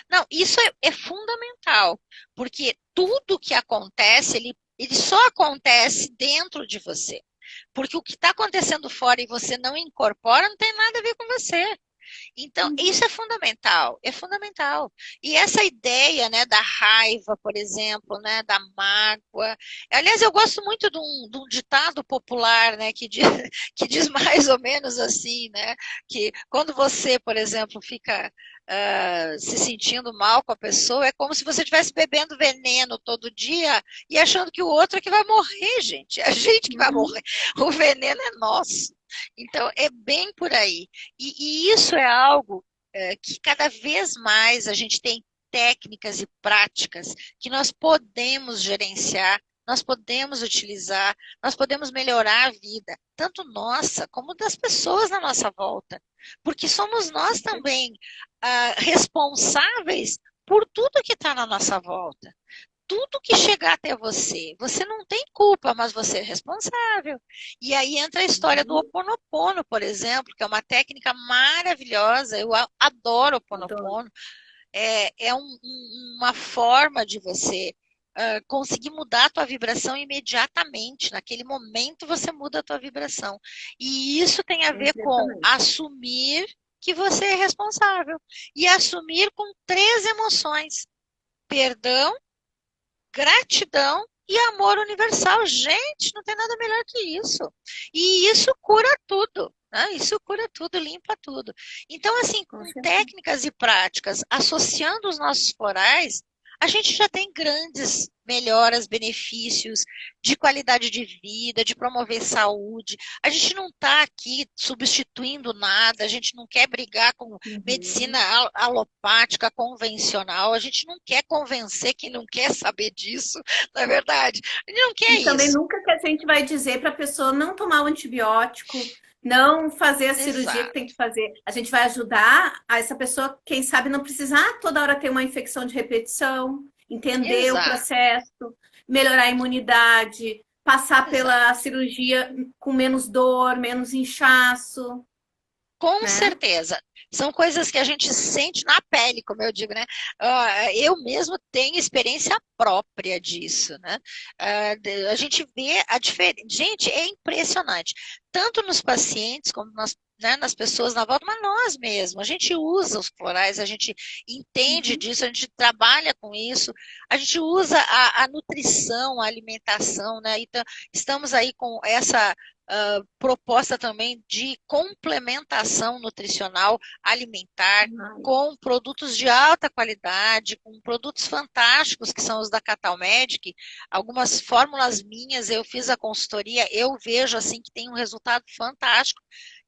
Não, isso é fundamental, porque tudo que acontece, ele só acontece dentro de você. Porque o que está acontecendo fora e você não incorpora não tem nada a ver com você. Então, Uhum. isso é fundamental, é fundamental. E essa ideia, né, da raiva, por exemplo, né, da mágoa. Aliás, eu gosto muito de um ditado popular, né, que diz mais ou menos assim, né, que quando você, por exemplo, fica se sentindo mal com a pessoa, é como se você estivesse bebendo veneno todo dia e achando que o outro é que vai morrer, gente. É a gente que vai Uhum. morrer. O veneno é nosso. Então, é bem por aí. E isso é algo que cada vez mais a gente tem técnicas e práticas que nós podemos gerenciar, nós podemos utilizar, nós podemos melhorar a vida, tanto nossa como das pessoas na nossa volta. Porque somos nós também responsáveis por tudo que está na nossa volta. Tudo que chegar até você, você não tem culpa, mas você é responsável. E aí entra a história do Ho Uhum. Oponopono, por exemplo, que é uma técnica maravilhosa. Eu adoro o Ho Adoro. Oponopono. É uma forma de você conseguir mudar a tua vibração imediatamente. Naquele momento você muda a tua vibração. E isso tem a É ver com impressionante. assumir que você é responsável. E assumir com três emoções: perdão, gratidão e amor universal. Gente, não tem nada melhor que isso. E isso cura tudo. Né? Isso cura tudo, limpa tudo. Então, assim, Com com certeza. técnicas e práticas, associando os nossos florais, a gente já tem grandes melhoras, benefícios de qualidade de vida, de promover saúde. A gente não está aqui substituindo nada, a gente não quer brigar com Uhum. medicina alopática convencional, a gente não quer convencer quem não quer saber disso, não é verdade? A gente não quer E também isso. nunca que a gente vai dizer para a pessoa não tomar o antibiótico, não fazer a cirurgia que tem Exato, que fazer. A gente vai ajudar a essa pessoa, quem sabe, não precisar toda hora ter uma infecção de repetição, entender o exato, processo, melhorar a imunidade, passar exato. pela cirurgia com menos dor, menos inchaço, Com né? certeza. São coisas que a gente sente na pele, como eu digo, né? Eu mesmo tenho experiência própria disso, né? A gente vê a diferença. Gente, é impressionante. Tanto nos pacientes como né, nas pessoas na volta, mas nós mesmos. A gente usa os florais, a gente entende Uhum. disso, a gente trabalha com isso, a gente usa a nutrição, a alimentação, né? Então, estamos aí com essa proposta também de complementação nutricional alimentar Ai, com produtos de alta qualidade, com produtos fantásticos que são os da Catal Medic. Algumas fórmulas minhas, eu fiz a consultoria, eu vejo assim que tem um resultado fantástico.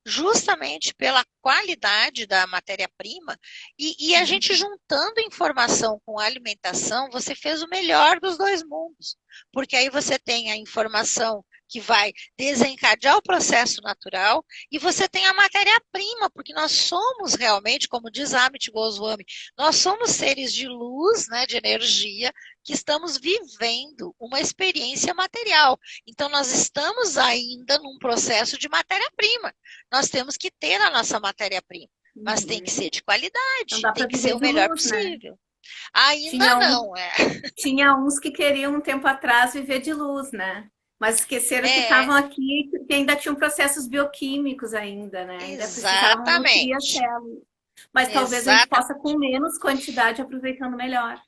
justamente pela qualidade da matéria-prima, e a gente juntando informação com a alimentação, você fez o melhor dos dois mundos, porque aí você tem a informação que vai desencadear o processo natural, e você tem a matéria-prima, porque nós somos realmente, como diz Amit Goswami, nós somos seres de luz, né, de energia, que estamos vivendo uma experiência material. Então, nós estamos ainda num processo de matéria-prima. Nós temos que ter a nossa matéria-prima, mas tem que ser de Não qualidade, dá tem para que ser viver o de melhor luz, né? possível. Ainda Tinha não, é. Tinha uns que queriam um tempo atrás viver de luz, né? Mas esqueceram que É, estavam aqui, que ainda tinham processos bioquímicos ainda, né? Ainda precisavam nutrir as exatamente. células. Mas talvez a gente possa, Exatamente. com menos quantidade, aproveitando melhor.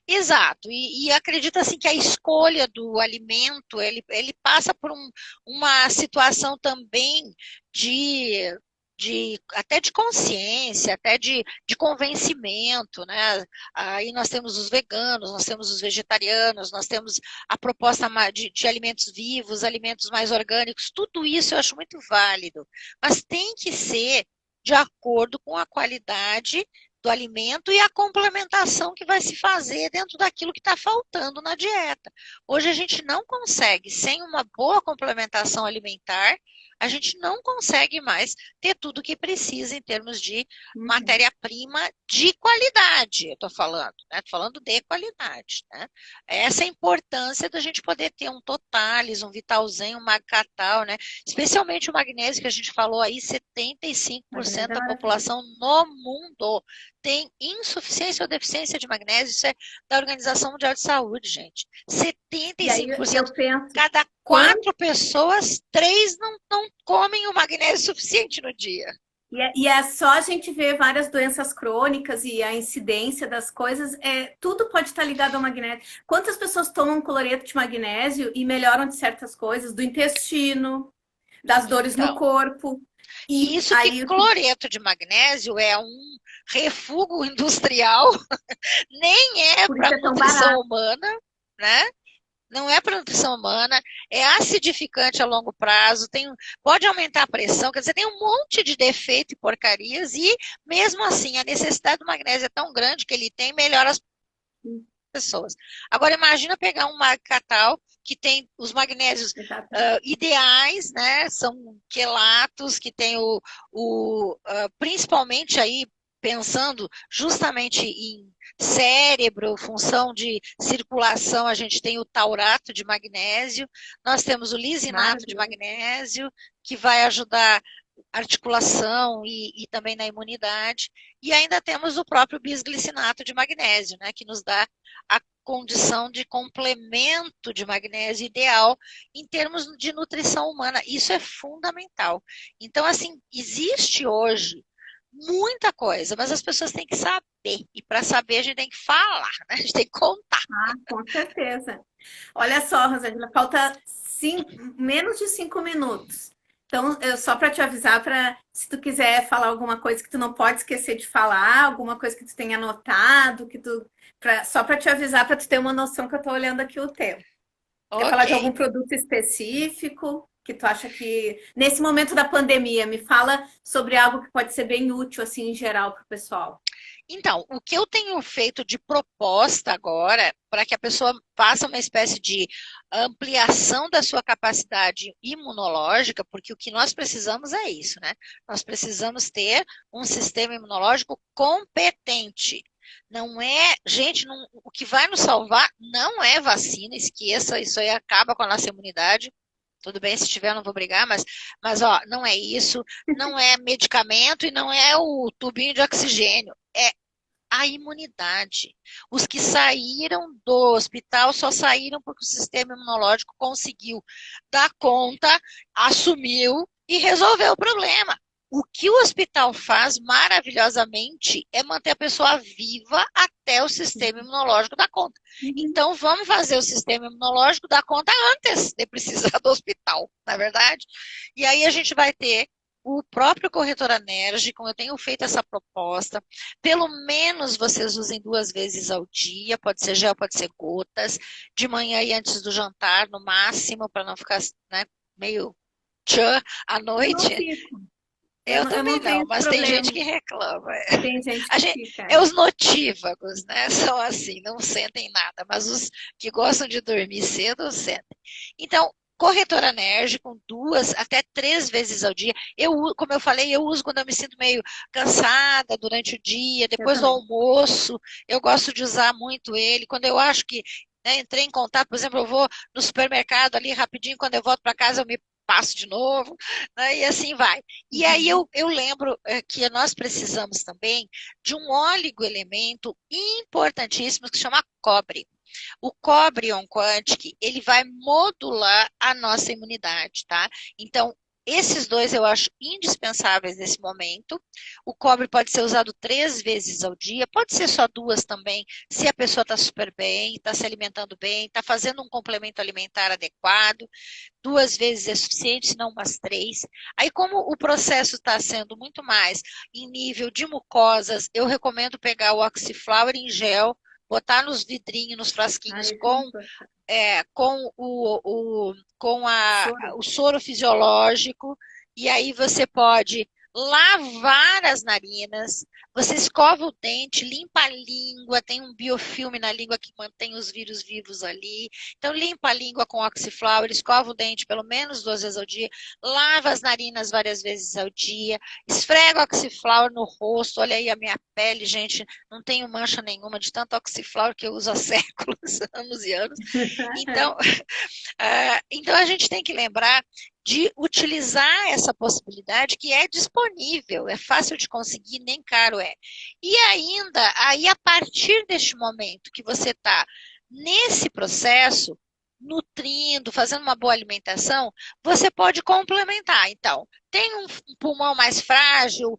Exato, e acredito assim que a escolha do alimento, ele passa por uma situação também de, até de consciência, até de convencimento, né? Aí nós temos os veganos, nós temos os vegetarianos, nós temos a proposta de alimentos vivos, alimentos mais orgânicos, tudo isso eu acho muito válido, mas tem que ser de acordo com a qualidade do alimento e a complementação que vai se fazer dentro daquilo que está faltando na dieta. Hoje a gente não consegue, sem uma boa complementação alimentar, a gente não consegue mais ter tudo o que precisa em termos de Uhum. matéria-prima de qualidade, eu estou falando, né? Estou falando de qualidade, né? Essa é a importância da gente poder ter um Totalis, um Vitalzen, um Magcatal, né? Especialmente o magnésio que a gente falou aí, Magnésio 75% é da maravilhoso. população no mundo tem insuficiência ou deficiência de magnésio, isso é da Organização Mundial de Saúde, gente. E aí 75%, eu penso, cada quando 4 pessoas, 3 não comem o magnésio suficiente no dia. E é só a gente ver várias doenças crônicas e a incidência das coisas, tudo pode estar ligado ao magnésio. Quantas pessoas tomam cloreto de magnésio e melhoram de certas coisas, do intestino, das dores no Então, corpo? e E isso que aí, cloreto de magnésio é um refúgio industrial, nem é por isso para é tão nutrição barato. humana, né? Não é para nutrição humana, é acidificante a longo prazo, pode aumentar a pressão, quer dizer, tem um monte de defeito e porcarias, e mesmo assim a necessidade do magnésio é tão grande que ele tem, melhora as pessoas. Agora imagina pegar um Magcatal que tem os magnésios Exatamente. ideais, né? São quelatos que tem principalmente aí pensando justamente em cérebro, função de circulação, a gente tem o taurato de magnésio, nós temos o lisinato de Maravilhoso. magnésio, que vai ajudar articulação e também na imunidade, e ainda temos o próprio bisglicinato de magnésio, né, que nos dá a condição de complemento de magnésio ideal em termos de nutrição humana. Isso é fundamental. Então, assim, existe hoje muita coisa, mas as pessoas têm que saber. E para saber, a gente tem que falar, né? A gente tem que contar. Ah, com certeza. Olha só, Rosângela, falta menos de 5 minutos. Então, só para te avisar, se tu quiser falar alguma coisa que tu não pode esquecer de falar, alguma coisa que tu tenha anotado, só para te avisar, para tu ter uma noção que eu estou olhando aqui o teu. Quer falar de Ok. algum produto específico que tu acha que, nesse momento da pandemia, me fala sobre algo que pode ser bem útil, assim, em geral, para o pessoal. Então, o que eu tenho feito de proposta agora, para que a pessoa faça uma espécie de ampliação da sua capacidade imunológica, porque o que nós precisamos é isso, né? Nós precisamos ter um sistema imunológico competente. Não é, gente, o que vai nos salvar não é vacina, esqueça, isso aí acaba com a nossa imunidade. Tudo bem, se tiver, eu não vou brigar, mas ó, não é isso, não é medicamento e não é o tubinho de oxigênio. É a imunidade. Os que saíram do hospital só saíram porque o sistema imunológico conseguiu dar conta, assumiu e resolveu o problema. O que o hospital faz maravilhosamente é manter a pessoa viva até o sistema imunológico dar conta. Uhum. Então, vamos fazer o sistema imunológico dar conta antes de precisar do hospital, na é verdade? E aí a gente vai ter o próprio corretor enérgico, eu tenho feito essa proposta, pelo menos vocês usem 2 vezes ao dia, pode ser gel, pode ser gotas, de manhã e antes do jantar, no máximo, para não ficar, né, meio tchan à Eu não noite. fico. Eu Eu também não tenho não, esse mas tem problema. gente que reclama. Tem gente A que gente, fica. é os notívagos, né? São assim, não sentem nada, mas os que gostam de dormir cedo sentem. Então, corretor enérgico, 2 até 3 vezes ao dia. Como eu falei, eu uso quando eu me sinto meio cansada durante o dia, Eu depois do também. almoço, eu gosto de usar muito ele. Quando eu acho que, né, entrei em contato, por exemplo, eu vou no supermercado ali rapidinho, quando eu volto para casa eu me passo de novo, né, e assim vai. E aí Uhum. eu lembro que nós precisamos também de um oligoelemento importantíssimo que se chama cobre. O cobre Ion Quantic, ele vai modular a nossa imunidade, tá? Então, esses dois eu acho indispensáveis nesse momento. O cobre pode ser usado 3 vezes ao dia, pode ser só 2 também, se a pessoa está super bem, está se alimentando bem, está fazendo um complemento alimentar adequado. 2 vezes é suficiente, se não umas 3. Aí, como o processo está sendo muito mais em nível de mucosas, eu recomendo pegar o Oxiflower em gel, botar nos vidrinhos, nos Ah, frasquinhos isso é com, importante. Soro. o soro fisiológico, e aí você pode lavar as narinas, você escova o dente, limpa a língua, tem um biofilme na língua que mantém os vírus vivos ali. Então, limpa a língua com Oxiflower, escova o dente pelo menos 2 vezes ao dia, lava as narinas várias vezes ao dia, esfrega Oxiflower no rosto. Olha aí a minha pele, gente, não tenho mancha nenhuma de tanto Oxiflower que eu uso há séculos, anos e anos. Então, então a gente tem que lembrar de utilizar essa possibilidade que é disponível, é fácil de conseguir, nem caro é. E ainda, aí a partir deste momento que você está nesse processo, nutrindo, fazendo uma boa alimentação, você pode complementar. Então, tem um pulmão mais frágil,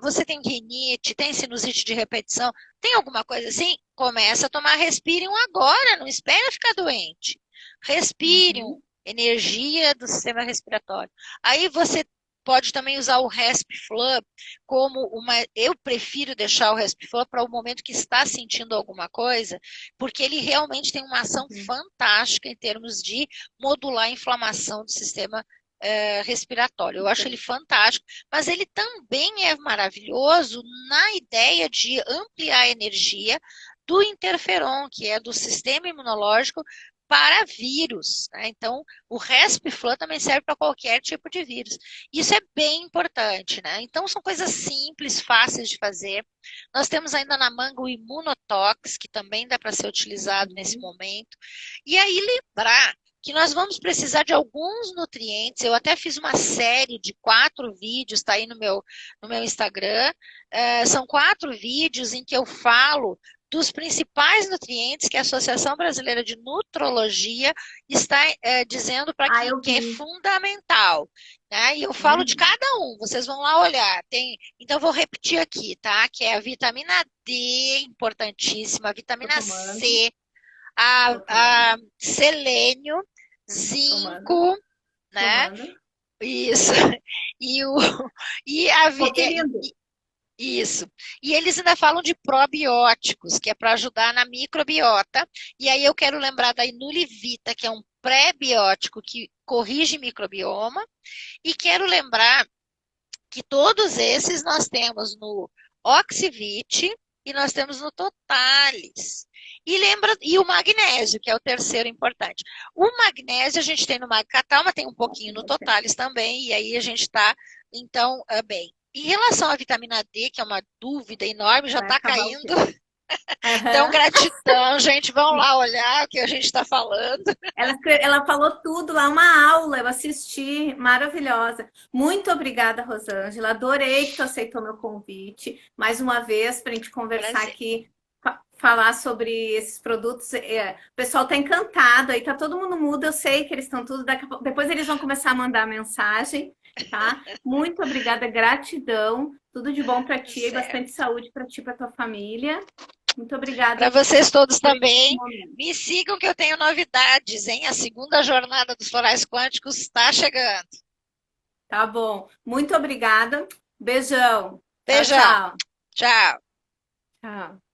você tem rinite, tem sinusite de repetição, tem alguma coisa assim? Começa a tomar Respirium agora, não espera ficar doente. Respirium, Uhum. energia do sistema respiratório. Aí você pode também usar o RESP-Flub como uma. Eu prefiro deixar o RESP-Flub para o momento que está sentindo alguma coisa, porque ele realmente tem uma ação Uhum. fantástica em termos de modular a inflamação do sistema respiratório. Eu acho ele fantástico, mas ele também é maravilhoso na ideia de ampliar a energia do interferon, que é do sistema imunológico para vírus, né? Então, o RESP-Flan também serve para qualquer tipo de vírus. Isso é bem importante, né? Então, são coisas simples, fáceis de fazer. Nós temos ainda na manga o Imunotox, que também dá para ser utilizado nesse Uhum. momento. E aí, lembrar que nós vamos precisar de alguns nutrientes. Eu até fiz uma série de 4 vídeos, está aí no meu Instagram. São 4 vídeos em que eu falo dos principais nutrientes que a Associação Brasileira de Nutrologia está dizendo para Ah, que, eu que é vi. fundamental. Né? E eu falo de Uhum. cada um, vocês vão lá olhar. Então, vou repetir aqui, tá? Que é a vitamina D, importantíssima, a Tô vitamina tomando, C, a, tô tomando, a selênio, tomando, zinco, né? tomando. Isso. E, o, e, a, Conferindo. isso. E eles ainda falam de probióticos, que é para ajudar na microbiota. E aí eu quero lembrar da Inulivita, que é um pré-biótico que corrige microbioma. E quero lembrar que todos esses nós temos no Oxivit e nós temos no Totalis. E o magnésio, que é o terceiro importante. O magnésio a gente tem no Magcatal, mas tem um pouquinho no Totalis também, e aí a gente está, então, bem. Em relação à vitamina D, que é uma dúvida enorme, já Vai está acabar o caindo. tempo. Então, Aham. gratidão, gente. Vão lá olhar o que a gente está falando. Ela falou tudo lá, uma aula, eu assisti, maravilhosa. Muito obrigada, Rosângela. Adorei que tu aceitou meu convite. Mais uma vez, para a gente conversar Prazer. aqui, falar sobre esses produtos. O pessoal está encantado aí, tá todo mundo mudo, eu sei que eles estão tudo. Depois eles vão começar a mandar mensagem, tá? Muito obrigada, gratidão. Tudo de bom para ti e bastante Certo. saúde para ti e para tua família. Muito obrigada Para vocês todos por esse também. momento. Me sigam que eu tenho novidades, hein? A segunda jornada dos Florais Quânticos está chegando. Tá bom. Muito obrigada. Beijão. Tchau, Beijão. tchau. Tchau. Tchau.